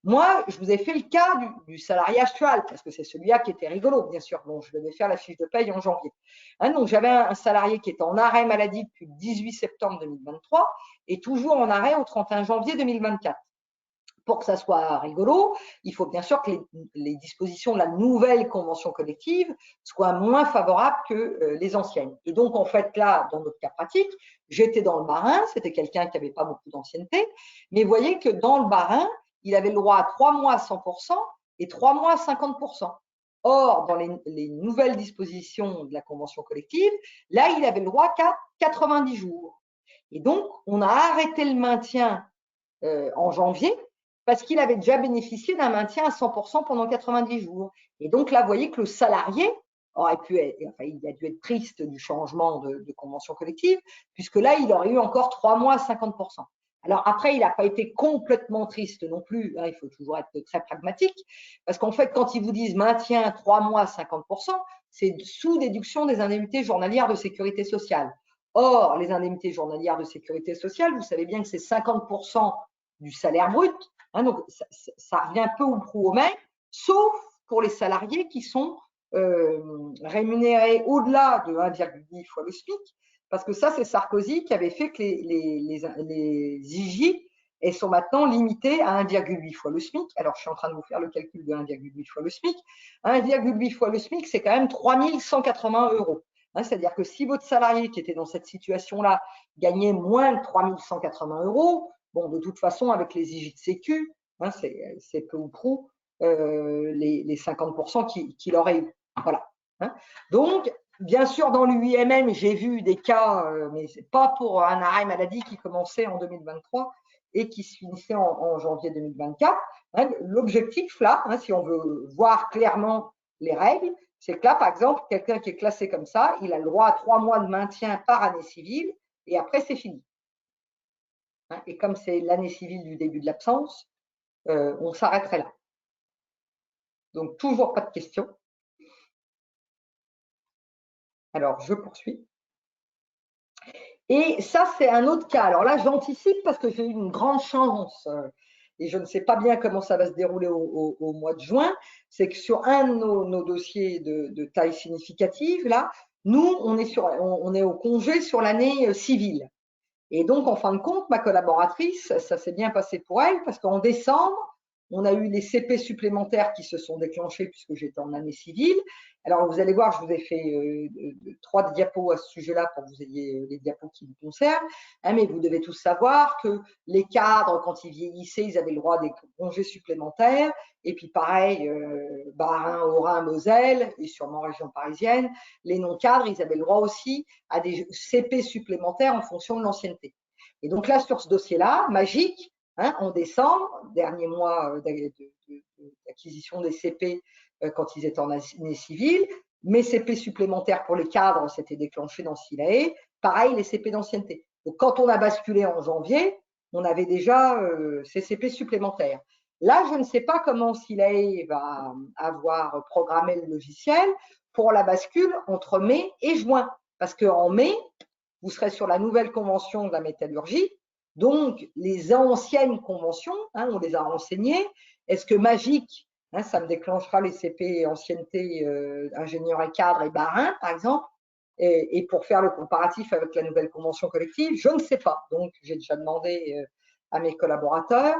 Speaker 1: Moi, je vous ai fait le cas du salarié actuel, parce que c'est celui-là qui était rigolo, bien sûr. Bon, je devais faire la fiche de paye en janvier. Donc, j'avais un salarié qui était en arrêt maladie depuis le 18 septembre 2023 et toujours en arrêt au 31 janvier 2024. Pour que ça soit rigolo, il faut bien sûr que les dispositions de la nouvelle convention collective soient moins favorables que les anciennes. Et donc, en fait, là, dans notre cas pratique, j'étais dans le Bas-Rhin, c'était quelqu'un qui n'avait pas beaucoup d'ancienneté, mais vous voyez que dans le Bas-Rhin, il avait le droit à 3 mois à 100% et 3 mois à 50%. Or, dans les nouvelles dispositions de la convention collective, là, il avait le droit qu'à 90 jours. Et donc, on a arrêté le maintien en janvier, parce qu'il avait déjà bénéficié d'un maintien à 100% pendant 90 jours. Et donc là, vous voyez que le salarié aurait pu être, enfin, il a dû être triste du changement de convention collective, puisque là, il aurait eu encore 3 mois à 50%. Alors après, il n'a pas été complètement triste non plus, il faut toujours être très pragmatique, parce qu'en fait, quand ils vous disent maintien 3 mois à 50%, c'est sous déduction des indemnités journalières de sécurité sociale. Or, les indemnités journalières de sécurité sociale, vous savez bien que c'est 50% du salaire brut, donc ça revient peu ou prou au même, sauf pour les salariés qui sont rémunérés au-delà de 1,8 fois le SMIC, parce que ça, c'est Sarkozy qui avait fait que les IJ elles sont maintenant limitées à 1,8 fois le SMIC. Alors, je suis en train de vous faire le calcul de 1,8 fois le SMIC. 1,8 fois le SMIC, c'est quand même 3 180 €. C'est-à-dire que si votre salarié qui était dans cette situation-là gagnait moins de 3 180 €, bon, de toute façon, avec les IJ de Sécu, c'est peu ou prou les 50% qu'il aurait eu. Voilà. Donc, bien sûr, dans l'UIMM, j'ai vu des cas, mais ce n'est pas pour un arrêt maladie qui commençait en 2023 et qui se finissait en janvier 2024. L'objectif, là, si on veut voir clairement les règles, c'est que là, par exemple, quelqu'un qui est classé comme ça, il a le droit à 3 mois de maintien par année civile et après, c'est fini. Et comme c'est l'année civile du début de l'absence, on s'arrêterait là. Donc, toujours pas de questions. Alors, je poursuis. Et ça, c'est un autre cas. Alors là, j'anticipe parce que j'ai eu une grande chance et je ne sais pas bien comment ça va se dérouler au mois de juin. C'est que sur un de nos dossiers de taille significative, là, nous, on est au congé sur l'année civile. Et donc, en fin de compte, ma collaboratrice, ça s'est bien passé pour elle parce qu'en décembre, on a eu les CP supplémentaires qui se sont déclenchés puisque j'étais en année civile. Alors, vous allez voir, je vous ai fait 3 diapos à ce sujet-là pour que vous ayez les diapos qui vous concernent. Mais vous devez tous savoir que les cadres, quand ils vieillissaient, ils avaient le droit à des congés supplémentaires. Et puis, pareil, Bas-Rhin, Haut-Rhin, Moselle et sûrement région parisienne, les non-cadres, ils avaient le droit aussi à des CP supplémentaires en fonction de l'ancienneté. Et donc là, sur ce dossier-là, magique, en décembre, dernier mois d'acquisition des CP quand ils étaient en année civile, mes CP supplémentaires pour les cadres s'étaient déclenchés dans SILAE, pareil les CP d'ancienneté. Donc quand on a basculé en janvier, on avait déjà ces CP supplémentaires. Là, je ne sais pas comment SILAE va avoir programmé le logiciel pour la bascule entre mai et juin. Parce qu'en mai, vous serez sur la nouvelle convention de la métallurgie. Donc, les anciennes conventions, on les a renseignées. Est-ce que Magic, ça me déclenchera les CP ancienneté ingénieur et cadre et Bas-Rhin, par exemple, et pour faire le comparatif avec la nouvelle convention collective, je ne sais pas. Donc, j'ai déjà demandé à mes collaborateurs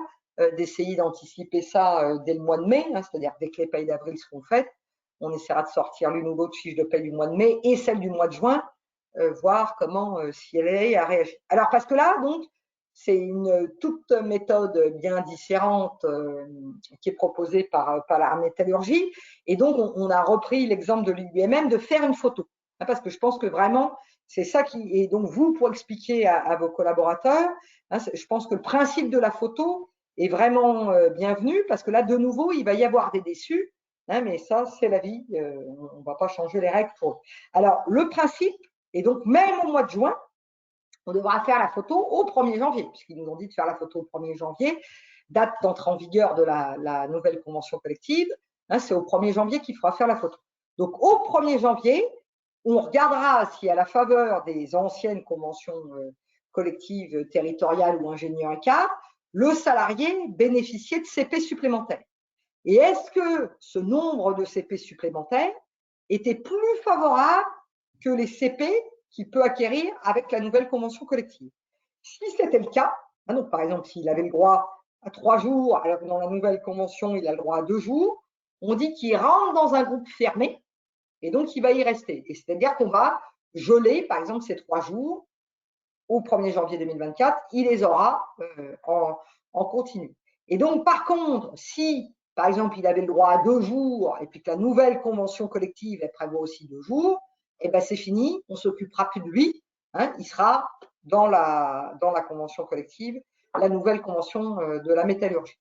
Speaker 1: d'essayer d'anticiper ça dès le mois de mai, c'est-à-dire dès que les payes d'avril seront faites, on essaiera de sortir l'une ou l'autre fiche de paye du mois de mai et celle du mois de juin, voir comment SILAE a réagi. Alors, parce que là, donc, c'est une toute méthode bien différente qui est proposée par la métallurgie. Et donc, on a repris l'exemple de l'UIMM de faire une photo. Parce que je pense que vraiment, c'est ça qui… Et donc, vous, pour expliquer à vos collaborateurs, je pense que le principe de la photo est vraiment bienvenu parce que là, de nouveau, il va y avoir des déçus. Mais ça, c'est la vie. On ne va pas changer les règles pour eux. Alors, le principe, et donc même au mois de juin, on devra faire la photo au 1er janvier, puisqu'ils nous ont dit de faire la photo au 1er janvier, date d'entrée en vigueur de la nouvelle convention collective. C'est au 1er janvier qu'il faudra faire la photo. Donc, au 1er janvier, on regardera si à la faveur des anciennes conventions collectives territoriales ou ingénieurs et cadres, le salarié bénéficiait de CP supplémentaires. Et est-ce que ce nombre de CP supplémentaires était plus favorable que les CP qu'il peut acquérir avec la nouvelle convention collective? Si c'était le cas, donc par exemple, s'il avait le droit à 3 jours, alors que dans la nouvelle convention, il a le droit à 2 jours, on dit qu'il rentre dans un groupe fermé et donc il va y rester. Et c'est-à-dire qu'on va geler, par exemple, ces 3 jours au 1er janvier 2024, il les aura en continu. Et donc, par contre, si, par exemple, il avait le droit à 2 jours et puis que la nouvelle convention collective, elle prévoit aussi 2 jours, eh ben c'est fini, on ne s'occupera plus de lui, il sera dans la convention collective, la nouvelle convention de la métallurgie.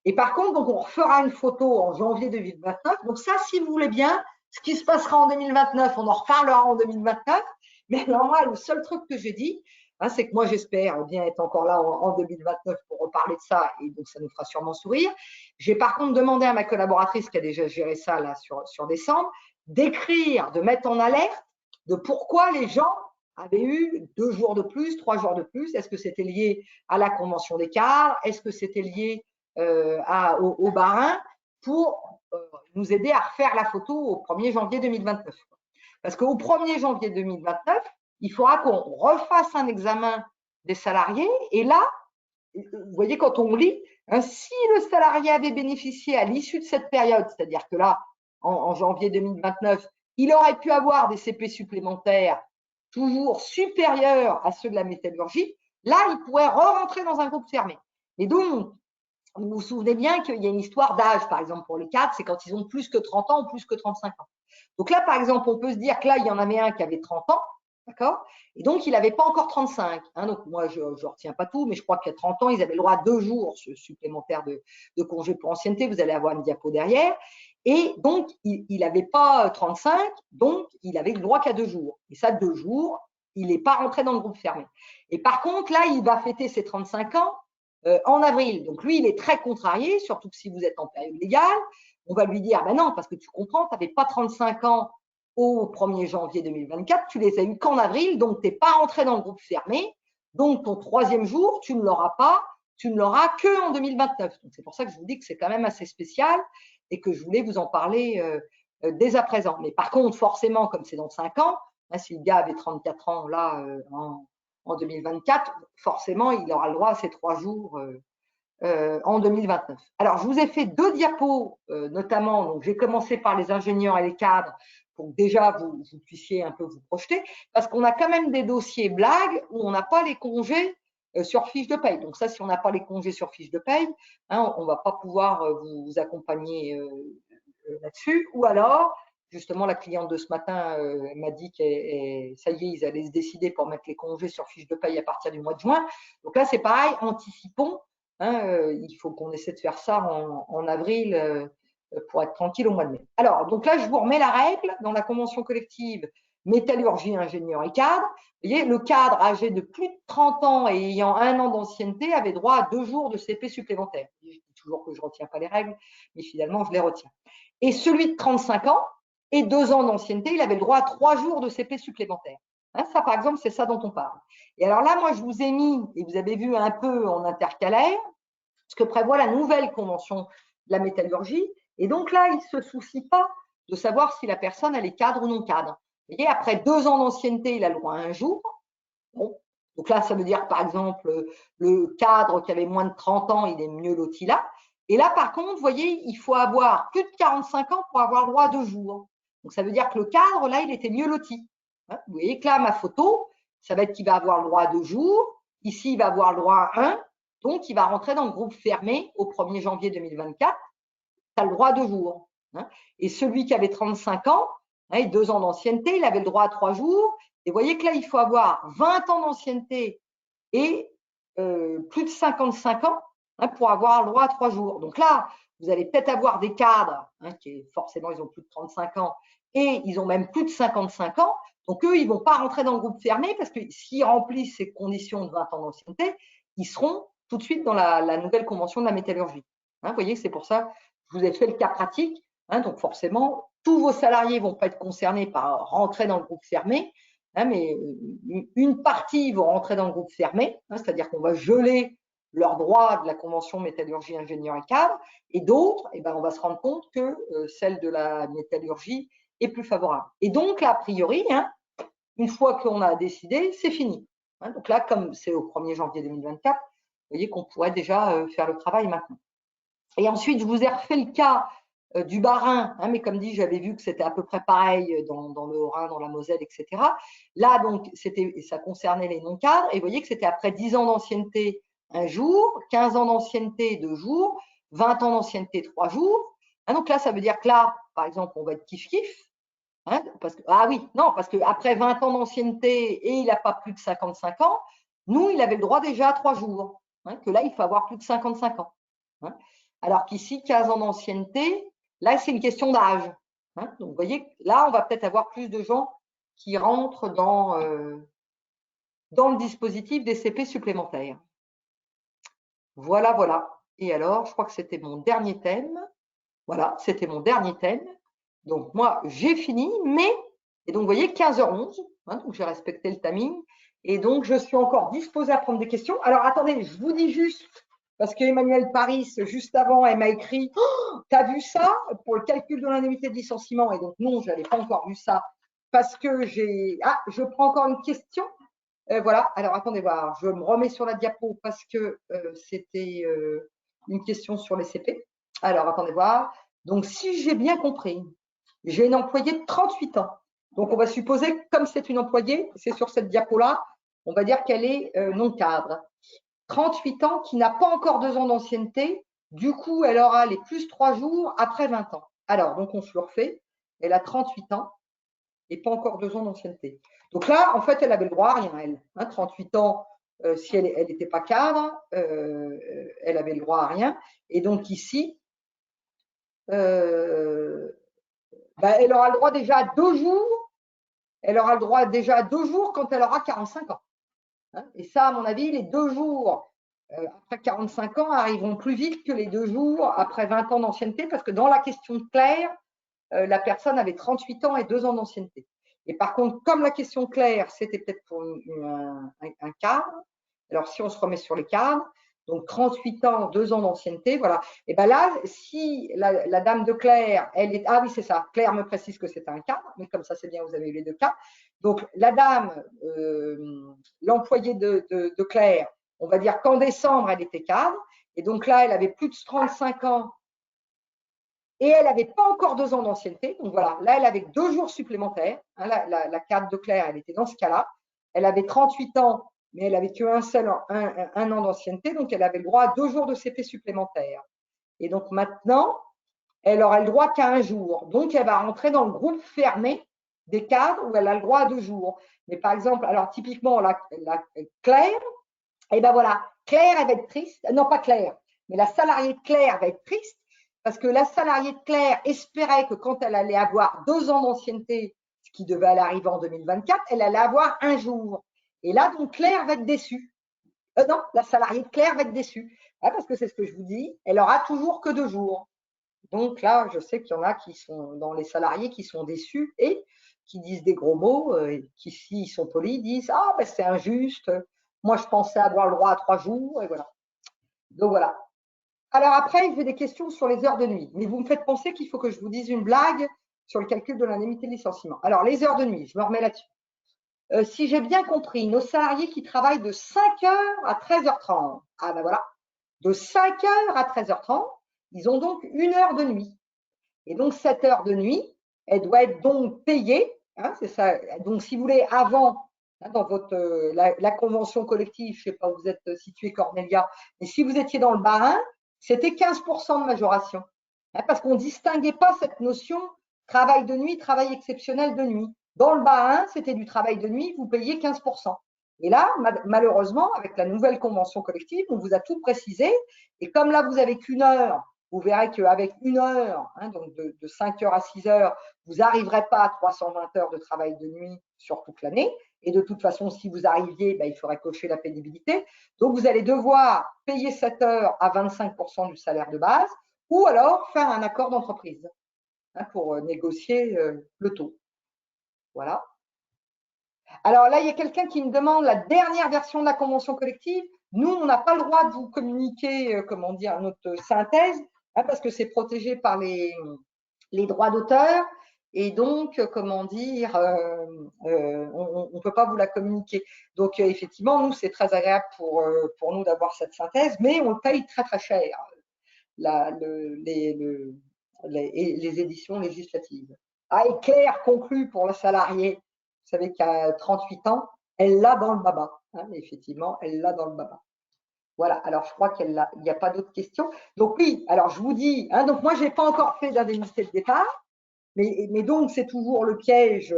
Speaker 1: Et par contre, donc, on refera une photo en janvier 2029. Donc ça, si vous voulez bien, ce qui se passera en 2029, on en reparlera en 2029. Mais alors moi, le seul truc que j'ai dit, c'est que moi, j'espère bien être encore là en 2029 pour reparler de ça, et donc ça nous fera sûrement sourire. J'ai par contre demandé à ma collaboratrice qui a déjà géré ça là sur décembre, d'écrire, de mettre en alerte de pourquoi les gens avaient eu 2 jours de plus, 3 jours de plus. Est-ce que c'était lié à la convention des cadres? Est-ce que c'était lié au barin pour nous aider à refaire la photo au 1er janvier 2029? Parce qu'au 1er janvier 2029, il faudra qu'on refasse un examen des salariés. Et là, vous voyez, quand on lit, si le salarié avait bénéficié à l'issue de cette période, c'est-à-dire que là, en janvier 2029, il aurait pu avoir des CP supplémentaires toujours supérieurs à ceux de la métallurgie, là, il pourrait re-rentrer dans un groupe fermé. Et donc, vous vous souvenez bien qu'il y a une histoire d'âge, par exemple, pour les cadres, c'est quand ils ont plus que 30 ans ou plus que 35 ans. Donc là, par exemple, on peut se dire que là, il y en avait un qui avait 30 ans, d'accord? Et donc, il n'avait pas encore 35. Donc, moi, je ne retiens pas tout, mais je crois qu'à 30 ans, ils avaient le droit à 2 jours supplémentaires de congé pour ancienneté. Vous allez avoir une diapo derrière. Et donc, il n'avait pas 35, donc il avait le droit qu'à 2 jours. Et ça, 2 jours, il n'est pas rentré dans le groupe fermé. Et par contre, là, il va fêter ses 35 ans en avril. Donc, lui, il est très contrarié, surtout que si vous êtes en période légale, on va lui dire, ben non, parce que tu comprends, tu n'avais pas 35 ans au 1er janvier 2024, tu les as eus qu'en avril, donc tu n'es pas rentré dans le groupe fermé. Donc, ton 3e jour, tu ne l'auras pas, tu ne l'auras qu'en 2029. Donc, c'est pour ça que je vous dis que c'est quand même assez spécial et que je voulais vous en parler dès à présent. Mais par contre, forcément, comme c'est dans 5 ans, si le gars avait 34 ans là en 2024, forcément, il aura le droit à ces 3 jours en 2029. Alors, je vous ai fait 2 diapos, notamment, donc j'ai commencé par les ingénieurs et les cadres, pour que déjà vous puissiez un peu vous projeter, parce qu'on a quand même des dossiers blagues où on n'a pas les congés sur fiche de paye. Donc ça, si on n'a pas les congés sur fiche de paye, on ne va pas pouvoir vous accompagner là-dessus. Ou alors, justement, la cliente de ce matin m'a dit que ça y est, ils allaient se décider pour mettre les congés sur fiche de paye à partir du mois de juin. Donc là, c'est pareil, anticipons. Il faut qu'on essaie de faire ça en avril pour être tranquille au mois de mai. Alors, donc là, je vous remets la règle dans la convention collective métallurgie, ingénieur et cadre. Vous voyez, le cadre âgé de plus de 30 ans et ayant 1 an d'ancienneté avait droit à 2 jours de CP supplémentaires. Je dis toujours que je ne retiens pas les règles, mais finalement, je les retiens. Et celui de 35 ans et 2 ans d'ancienneté, il avait le droit à 3 jours de CP supplémentaires. Ça, par exemple, c'est ça dont on parle. Et alors là, moi, je vous ai mis, et vous avez vu un peu en intercalaire, ce que prévoit la nouvelle convention de la métallurgie. Et donc là, il ne se soucie pas de savoir si la personne, elle est cadre ou non cadre. Vous voyez, après 2 ans d'ancienneté, il a le droit à 1 jour. Bon. Donc là, ça veut dire, par exemple, le cadre qui avait moins de 30 ans, il est mieux loti là. Et là, par contre, vous voyez, il faut avoir plus de 45 ans pour avoir le droit à 2 jours. Donc, ça veut dire que le cadre, là, il était mieux loti. Vous voyez que là, ma photo, ça va être qu'il va avoir le droit à 2 jours. Ici, il va avoir le droit à 1. Donc, il va rentrer dans le groupe fermé au 1er janvier 2024. Tu as le droit à 2 jours. Et celui qui avait 35 ans, et 2 ans d'ancienneté, il avait le droit à 3 jours. Et vous voyez que là, il faut avoir 20 ans d'ancienneté et plus de 55 ans pour avoir le droit à 3 jours. Donc là, vous allez peut-être avoir des cadres qui, forcément, ils ont plus de 35 ans et ils ont même plus de 55 ans. Donc, eux, ils ne vont pas rentrer dans le groupe fermé parce que s'ils remplissent ces conditions de 20 ans d'ancienneté, ils seront tout de suite dans la nouvelle convention de la métallurgie. Vous voyez, c'est pour ça que je vous ai fait le cas pratique. Donc, forcément, tous vos salariés ne vont pas être concernés par rentrer dans le groupe fermé, mais une partie vont rentrer dans le groupe fermé, c'est-à-dire qu'on va geler leurs droits de la convention métallurgie, ingénieur et cadre, et d'autres, on va se rendre compte que celle de la métallurgie est plus favorable. Et donc, là, a priori, une fois qu'on a décidé, c'est fini. Donc là, comme c'est au 1er janvier 2024, vous voyez qu'on pourrait déjà faire le travail maintenant. Et ensuite, je vous ai refait le cas du Bas-Rhin, mais comme dit, j'avais vu que c'était à peu près pareil dans le Haut-Rhin, dans la Moselle, etc. Là, donc, ça concernait les non-cadres, et vous voyez que c'était après 10 ans d'ancienneté, 1 jour, 15 ans d'ancienneté, 2 jours, 20 ans d'ancienneté, 3 jours. Donc là, ça veut dire que là, par exemple, on va être kiff-kiff. Parce qu'après 20 ans d'ancienneté et il n'a pas plus de 55 ans, nous, il avait le droit déjà à 3 jours. Que là, il faut avoir plus de 55 ans. Alors qu'ici, 15 ans d'ancienneté, là, c'est une question d'âge. Donc, vous voyez, là, on va peut-être avoir plus de gens qui rentrent dans le dispositif des CP supplémentaires. Voilà, voilà. Et alors, je crois que c'était mon dernier thème. Voilà, c'était mon dernier thème. Donc, moi, j'ai fini, et donc, vous voyez, 15h11, donc j'ai respecté le timing, et donc, je suis encore disposée à prendre des questions. Alors, attendez, je vous dis juste, parce qu'Emmanuel Paris, juste avant, elle m'a écrit oh, « T'as vu ça pour le calcul de l'indemnité de licenciement ?» Et donc, non, je n'avais pas encore vu ça, parce que j'ai… Ah, je prends encore une question. Voilà, alors, attendez voir, je me remets sur la diapo, parce que c'était une question sur les CP. Alors, attendez voir. Donc, si j'ai bien compris, j'ai une employée de 38 ans. Donc, on va supposer que comme c'est une employée, c'est sur cette diapo-là, on va dire qu'elle est non cadre. 38 ans, qui n'a pas encore 2 ans d'ancienneté. Du coup, elle aura les plus 3 jours après 20 ans. Alors, donc, on se le refait. Elle a 38 ans et pas encore 2 ans d'ancienneté. Donc là, en fait, elle avait le droit à rien, elle. 38 ans, si elle n'était pas cadre, elle avait le droit à rien. Et donc ici, elle aura le droit déjà à 2 jours. Elle aura le droit déjà à 2 jours quand elle aura 45 ans. Et ça, à mon avis, les 2 jours après 45 ans arriveront plus vite que les 2 jours après 20 ans d'ancienneté, parce que dans la question de Claire, la personne avait 38 ans et 2 ans d'ancienneté. Et par contre, comme la question Claire, c'était peut-être pour un cadre, alors si on se remet sur les cadres, donc 38 ans, 2 ans d'ancienneté, voilà. Et bien là, si la dame de Claire, elle est… Ah oui, c'est ça, Claire me précise que c'est un cadre, mais comme ça, c'est bien, vous avez eu les 2 cas. Donc, la dame, l'employée de Claire, on va dire qu'en décembre, elle était cadre, et donc là, elle avait plus de 35 ans, et elle n'avait pas encore 2 ans d'ancienneté. Donc voilà, là, elle avait 2 jours supplémentaires. La cadre de Claire, elle était dans ce cas-là. Elle avait 38 ans, mais elle n'avait qu'un seul un an d'ancienneté. Donc, elle avait le droit à 2 jours de CP supplémentaires. Et donc, maintenant, elle aura le droit qu'à 1 jour. Donc, elle va rentrer dans le groupe fermé des cadres où elle a le droit à 2 jours. Mais par exemple, alors typiquement, la Claire, et ben voilà, Claire, elle va être triste. Non, pas Claire, mais la salariée de Claire va être triste parce que la salariée de Claire espérait que quand elle allait avoir 2 ans d'ancienneté, ce qui devait aller arriver en 2024, elle allait avoir 1 jour. Et là, donc, Claire va être déçue. Non, la salariée de Claire va être déçue. Parce que c'est ce que je vous dis, elle aura toujours que 2 jours. Donc là, je sais qu'il y en a qui sont dans les salariés qui sont déçus et qui disent des gros mots, qui, s'ils sont polis, disent « Ah, ben c'est injuste, moi je pensais avoir le droit à 3 jours. » Et voilà. Donc voilà. Alors après, j'ai des questions sur les heures de nuit. Mais vous me faites penser qu'il faut que je vous dise une blague sur le calcul de l'indemnité de licenciement. Alors, les heures de nuit, je me remets là-dessus. Si j'ai bien compris, nos salariés qui travaillent de 5h à 13h30, ah ben voilà, de 5h à 13h30, ils ont donc 1 heure de nuit. Et donc, cette heure de nuit, elle doit être donc payée. C'est ça. Donc, si vous voulez, avant, dans la convention collective, je ne sais pas où vous êtes situé, Cornelia, mais si vous étiez dans le Bas-Rhin, c'était 15% de majoration. Parce qu'on ne distinguait pas cette notion travail de nuit, travail exceptionnel de nuit. Dans le Bas-Rhin, c'était du travail de nuit, vous payez 15%. Et là, malheureusement, avec la nouvelle convention collective, on vous a tout précisé. Et comme là, vous n'avez qu'1 heure, vous verrez qu'avec 1 heure, donc de 5h à 6h, vous n'arriverez pas à 320 heures de travail de nuit sur toute l'année. Et de toute façon, si vous arriviez, il faudrait cocher la pénibilité. Donc, vous allez devoir payer 7 heures à 25% du salaire de base ou alors faire un accord d'entreprise pour négocier le taux. Voilà. Alors là, il y a quelqu'un qui me demande la dernière version de la convention collective. Nous, on n'a pas le droit de vous communiquer, notre synthèse, parce que c'est protégé par les droits d'auteur. Et donc, on ne peut pas vous la communiquer. Donc, effectivement, nous, c'est très agréable pour nous d'avoir cette synthèse, mais on le paye très, très cher, les éditions législatives. Ah, et Claire conclut pour le salarié. Vous savez qu'à 38 ans, elle l'a dans le baba. Effectivement, elle l'a dans le baba. Voilà, alors je crois qu'il n'y a pas d'autres questions. Donc oui, alors je vous dis, donc moi, je n'ai pas encore fait d'indemnité de départ, mais donc c'est toujours le piège.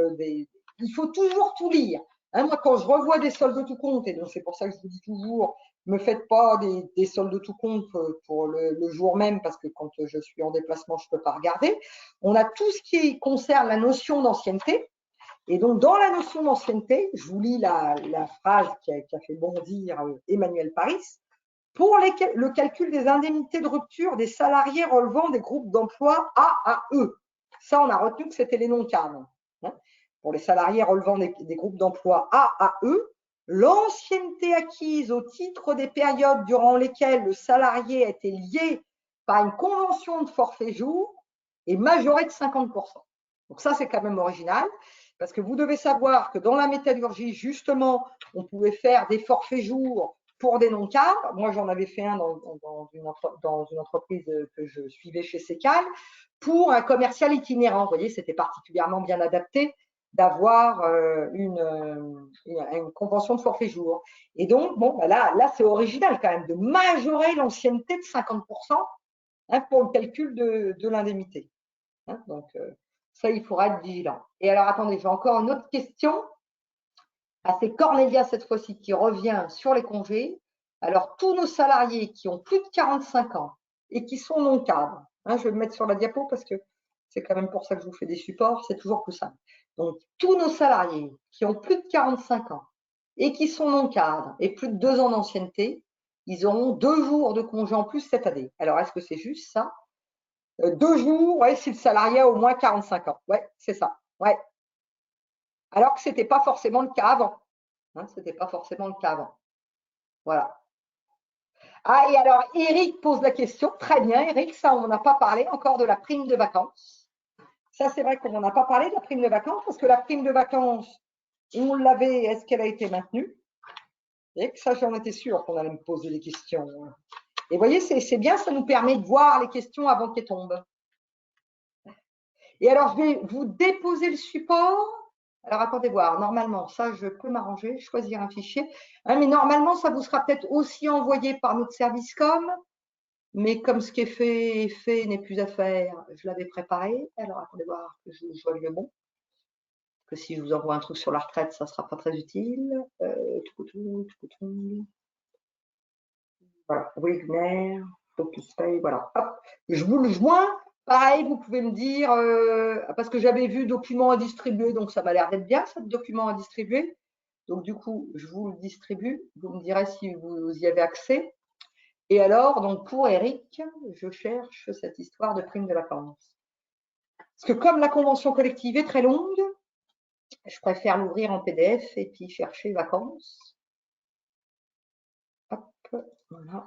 Speaker 1: Il faut toujours tout lire. Moi, quand je revois des soldes de tout compte, et donc c'est pour ça que je vous dis toujours, ne me faites pas des soldes de tout compte pour le jour même, parce que quand je suis en déplacement, je ne peux pas regarder. On a tout ce qui concerne la notion d'ancienneté. Et donc, dans la notion d'ancienneté, je vous lis la phrase qui a fait bondir Emmanuel Paris. Pour le calcul des indemnités de rupture des salariés relevant des groupes d'emploi A à E. Ça, on a retenu que c'était les non-cadres. Pour les salariés relevant des groupes d'emploi A à E, l'ancienneté acquise au titre des périodes durant lesquelles le salarié a été lié par une convention de forfait jour est majorée de 50%. Donc ça, c'est quand même original, parce que vous devez savoir que dans la métallurgie, justement, on pouvait faire des forfaits jours pour des non-cadres. Moi, j'en avais fait un dans une entreprise que je suivais chez Secal pour un commercial itinérant. Vous voyez, c'était particulièrement bien adapté d'avoir une convention de forfait jour. Et donc, là c'est original quand même de majorer l'ancienneté de 50% pour le calcul de l'indemnité. Donc, ça, il faudra être vigilant. Et alors, attendez, j'ai encore une autre question. C'est Cornelia cette fois-ci qui revient sur les congés. Alors, tous nos salariés qui ont plus de 45 ans et qui sont non cadres, je vais me mettre sur la diapo parce que c'est quand même pour ça que je vous fais des supports, c'est toujours plus simple. Donc, tous nos salariés qui ont plus de 45 ans et qui sont non cadres et plus de 2 ans d'ancienneté, ils auront 2 jours de congé en plus cette année. Alors, est-ce que c'est juste ça? 2 jours, ouais, si le salarié a au moins 45 ans. Ouais, c'est ça. Ouais. Alors que ce n'était pas forcément le cas avant. Ce n'était pas forcément le cas avant. Voilà. Ah, et alors, Eric pose la question. Très bien, Eric, ça, on n'en a pas parlé encore de la prime de vacances. Ça, c'est vrai qu'on n'en a pas parlé de la prime de vacances, parce que la prime de vacances, on l'avait, est-ce qu'elle a été maintenue? Et que ça, j'en étais sûre qu'on allait me poser des questions. Et vous voyez, c'est bien, ça nous permet de voir les questions avant qu'elles tombent. Et alors, je vais vous déposer le support. Alors, attendez voir. Normalement, ça, je peux m'arranger, choisir un fichier. Mais normalement, ça vous sera peut-être aussi envoyé par notre service com. Mais comme ce qui est fait n'est plus à faire, je l'avais préparé. Alors, attendez voir que je vois le bon. Parce que si je vous envoie un truc sur la retraite, ça ne sera pas très utile. Voilà. Wagner, Focus Pay, voilà. Hop. Je vous le joins. Pareil, vous pouvez me dire, parce que j'avais vu document à distribuer, donc ça m'a l'air d'être bien, ce document à distribuer. Donc, du coup, je vous le distribue. Vous me direz si vous y avez accès. Et alors, donc pour Eric, je cherche cette histoire de prime de vacances. Parce que comme la convention collective est très longue, je préfère l'ouvrir en PDF et puis chercher vacances. Hop, voilà.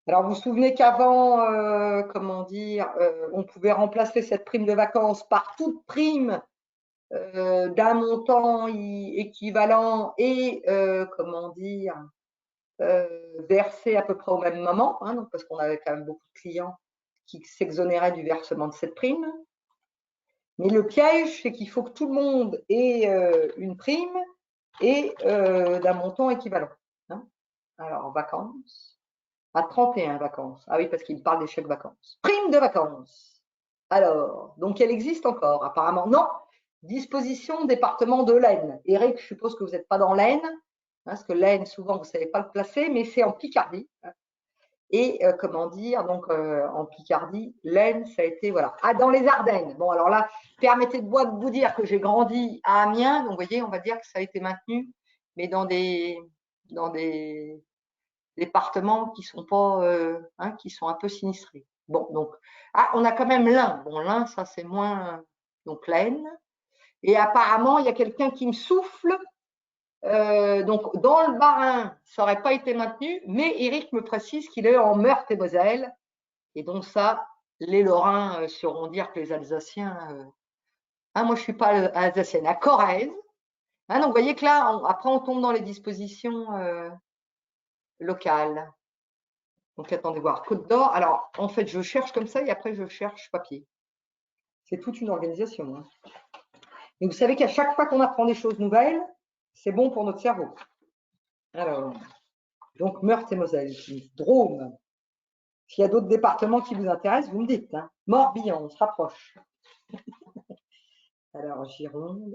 Speaker 1: Alors, vous vous souvenez qu'avant, on pouvait remplacer cette prime de vacances par toute prime d'un montant équivalent et, versé à peu près au même moment, donc parce qu'on avait quand même beaucoup de clients qui s'exonéraient du versement de cette prime. Mais le piège, c'est qu'il faut que tout le monde ait une prime et d'un montant équivalent. Alors, vacances. À 31 vacances. Ah oui, parce qu'il parle des chèques vacances. Prime de vacances. Alors, donc elle existe encore, apparemment. Non, disposition département de l'Aisne. Eric, je suppose que vous n'êtes pas dans l'Aisne, parce que l'Aisne, souvent, vous ne savez pas le placer, mais c'est en Picardie. Et comment dire, donc en Picardie, l'Aisne, ça a été, voilà. Ah, dans les Ardennes. Bon, alors là, permettez-moi de vous dire que j'ai grandi à Amiens, donc vous voyez, on va dire que ça a été maintenu, mais dans des départements qui sont pas, qui sont un peu sinistrés. Bon, donc, ah, on a quand même l'Ain. Bon, l'Ain, ça c'est moins, donc l'Aisne. Et apparemment, il y a quelqu'un qui me souffle. Donc, dans le Bas-Rhin, ça n'aurait pas été maintenu, mais Eric me précise qu'il est en Meurthe-et-Moselle. Et donc, ça, les Lorrains sauront dire que les Alsaciens. Moi, je ne suis pas alsacienne, à Corrèze. Donc, vous voyez que là, après, on tombe dans les dispositions locales. Donc, attendez voir. Côte d'Or. Alors, en fait, je cherche comme ça et après, je cherche papier. C'est toute une organisation. Hein. Mais vous savez qu'à chaque fois qu'on apprend des choses nouvelles, c'est bon pour notre cerveau. Alors, donc Meurthe-et-Moselle, Drôme. S'il y a d'autres départements qui vous intéressent, vous me dites. Hein. Morbihan, on se rapproche. Alors, Gironde,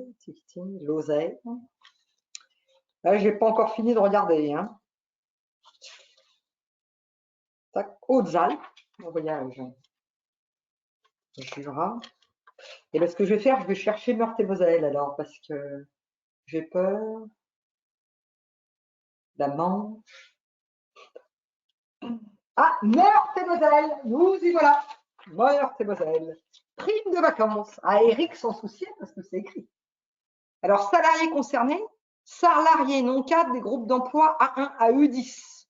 Speaker 1: Lozère. Là, je n'ai pas encore fini de regarder. Hein. Hautes-Alpes, mon voyage. Jura. Et bien, ce que je vais faire, je vais chercher Meurthe-et-Moselle alors, parce que j'ai peur. La Manche. Ah, Meurthe-et-Moselle, nous y voilà. Meurthe-et-Moselle. Prime de vacances. Ah, Eric s'en souciait parce que c'est écrit. Alors, salariés concernés, salariés non cadres des groupes d'emploi A1 à E10.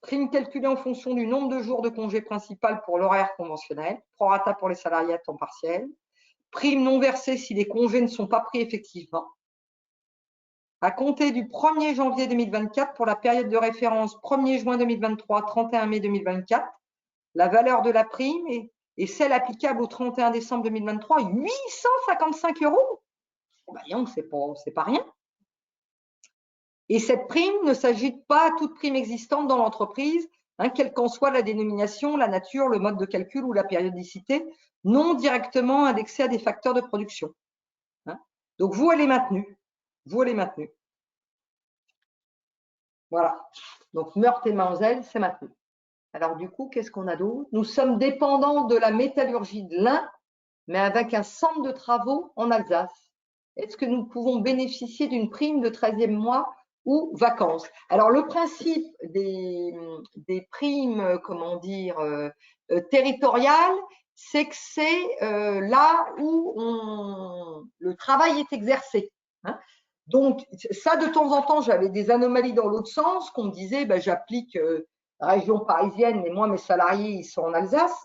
Speaker 1: Prime calculée en fonction du nombre de jours de congé principal pour l'horaire conventionnel, prorata pour les salariés à temps partiel. Prime non versée si les congés ne sont pas pris effectivement. À compter du 1er janvier 2024 pour la période de référence 1er juin 2023, 31 mai 2024, la valeur de la prime est celle applicable au 31 décembre 2023, 855 €. Voyons, c'est pas rien. Et cette prime ne s'ajoute pas à toute prime existante dans l'entreprise, quelle qu'en soit la dénomination, la nature, le mode de calcul ou la périodicité, non directement indexée à des facteurs de production. Donc, vous, elle est maintenue. Vous, elle est maintenue. Voilà. Donc, Meurthe-et-Moselle, c'est maintenu. Alors, du coup, qu'est-ce qu'on a d'autre? Nous sommes dépendants de la métallurgie de l'Ain, mais avec un centre de travaux en Alsace. Est-ce que nous pouvons bénéficier d'une prime de 13e mois ou vacances? Alors, le principe des primes, comment dire, territoriales, c'est que c'est là où le travail est exercé. Donc, ça, de temps en temps, j'avais des anomalies dans l'autre sens, qu'on me disait, j'applique région parisienne, mais moi, mes salariés, ils sont en Alsace.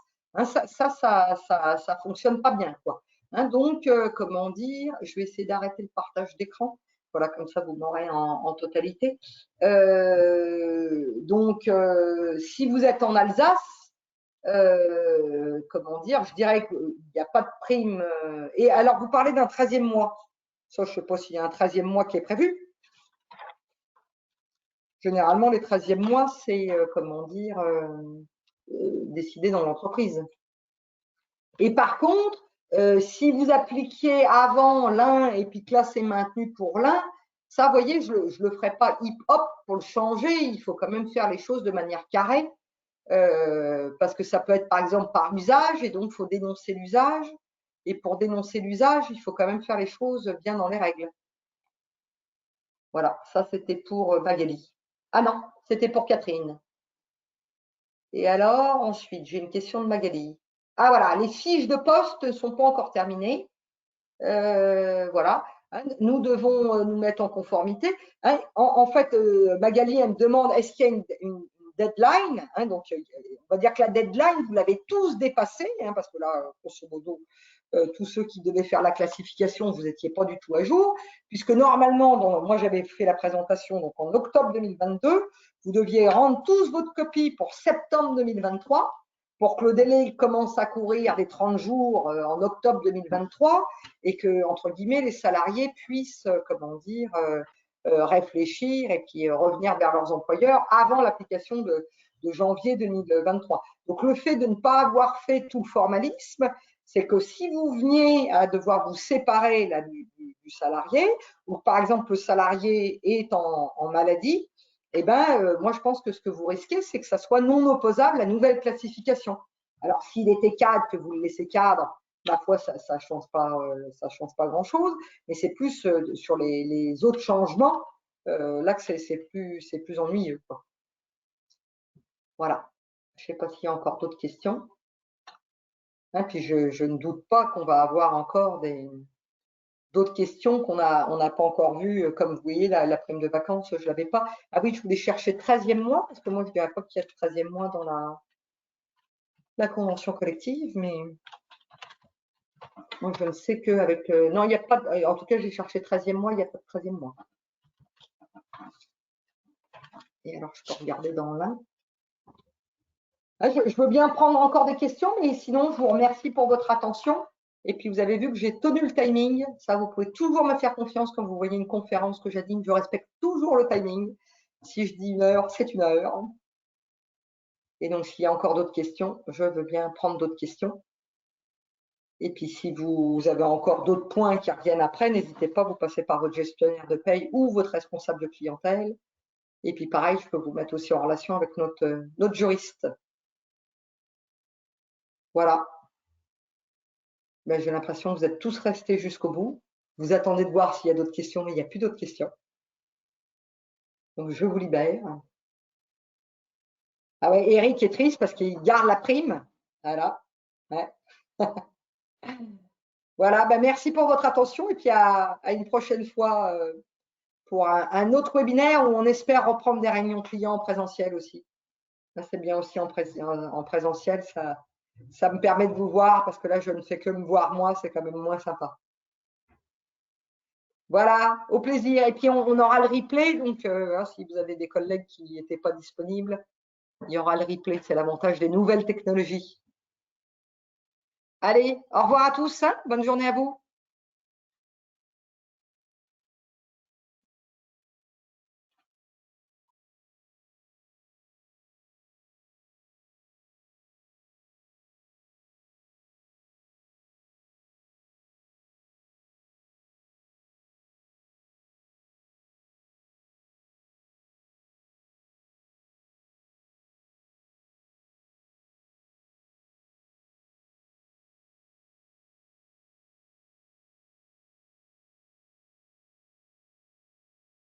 Speaker 1: Ça fonctionne pas bien, quoi. Donc, comment dire, je vais essayer d'arrêter le partage d'écran. Voilà, comme ça, vous m'aurez en totalité. Donc, si vous êtes en Alsace, comment dire, je dirais qu'il n'y a pas de prime. Et alors, vous parlez d'un 13e mois. Ça, je ne sais pas s'il y a un 13e mois qui est prévu. Généralement, les 13e mois, c'est, comment dire, décidé dans l'entreprise. Et par contre, si vous appliquiez avant l'un et puis que là, c'est maintenu pour l'un, ça, vous voyez, je ne le ferai pas hip-hop pour le changer. Il faut quand même faire les choses de manière carrée. Parce que ça peut être, par exemple, par usage, et donc, il faut dénoncer l'usage. Et pour dénoncer l'usage, il faut quand même faire les choses bien dans les règles. Voilà, ça c'était pour Magali. Ah non, c'était pour Catherine. Et alors, ensuite, j'ai une question de Magali. Ah voilà, les fiches de poste ne sont pas encore terminées. Voilà, nous devons nous mettre en conformité. En fait, Magali, elle me demande, est-ce qu'il y a une deadline? Donc, on va dire que la deadline, vous l'avez tous dépassée, parce que là, grosso modo, tous ceux qui devaient faire la classification, vous n'étiez pas du tout à jour, puisque normalement, moi j'avais fait la présentation donc en octobre 2022, vous deviez rendre tous votre copie pour septembre 2023, pour que le délai commence à courir des 30 jours en octobre 2023 et que, entre guillemets, les salariés puissent, comment dire, réfléchir et puis revenir vers leurs employeurs avant l'application de janvier 2023. Donc, le fait de ne pas avoir fait tout le formalisme, c'est que si vous veniez à devoir vous séparer là, du salarié, ou par exemple le salarié est en maladie, eh ben, moi, je pense que ce que vous risquez, c'est que ça soit non opposable à nouvelle classification. Alors, s'il était cadre, que vous le laissez cadre, ma foi, ça ne change pas grand-chose, mais c'est plus sur les autres changements, là que c'est plus ennuyeux, quoi. Voilà. Je ne sais pas s'il y a encore d'autres questions. Hein, puis je ne doute pas qu'on va avoir encore d'autres questions qu'on n'a pas encore vues. Comme vous voyez, la prime de vacances, je ne l'avais pas. Ah oui, je voulais chercher 13e mois, parce que moi, je ne dirais pas qu'il y a 13e mois dans la convention collective, mais moi, je ne sais qu'avec… non, il n'y a pas… En tout cas, j'ai cherché 13e mois, il n'y a pas de 13e mois. Et alors, je peux regarder dans l'un. Ah, je veux bien prendre encore des questions, mais sinon, je vous remercie pour votre attention. Et puis, vous avez vu que j'ai tenu le timing. Ça, vous pouvez toujours me faire confiance quand vous voyez une conférence que j'anime. Je respecte toujours le timing. Si je dis 1 heure, c'est 1 heure. Et donc, s'il y a encore d'autres questions, je veux bien prendre d'autres questions. Et puis, si vous avez encore d'autres points qui reviennent après, n'hésitez pas, vous passez par votre gestionnaire de paye ou votre responsable de clientèle. Et puis, pareil, je peux vous mettre aussi en relation avec notre juriste. Voilà. Ben, j'ai l'impression que vous êtes tous restés jusqu'au bout. Vous attendez de voir s'il y a d'autres questions, mais il n'y a plus d'autres questions. Donc, je vous libère. Ah ouais, Eric est triste parce qu'il garde la prime. Voilà. Ouais. Voilà, ben merci pour votre attention et puis à une prochaine fois pour un autre webinaire où on espère reprendre des réunions clients en présentiel aussi. C'est bien aussi en présentiel, ça me permet de vous voir parce que là, je ne fais que me voir moi, c'est quand même moins sympa. Voilà, au plaisir. Et puis, on aura le replay. Donc, hein, si vous avez des collègues qui n'étaient pas disponibles, il y aura le replay. C'est l'avantage des nouvelles technologies. Allez, au revoir à tous. Hein, bonne journée à vous.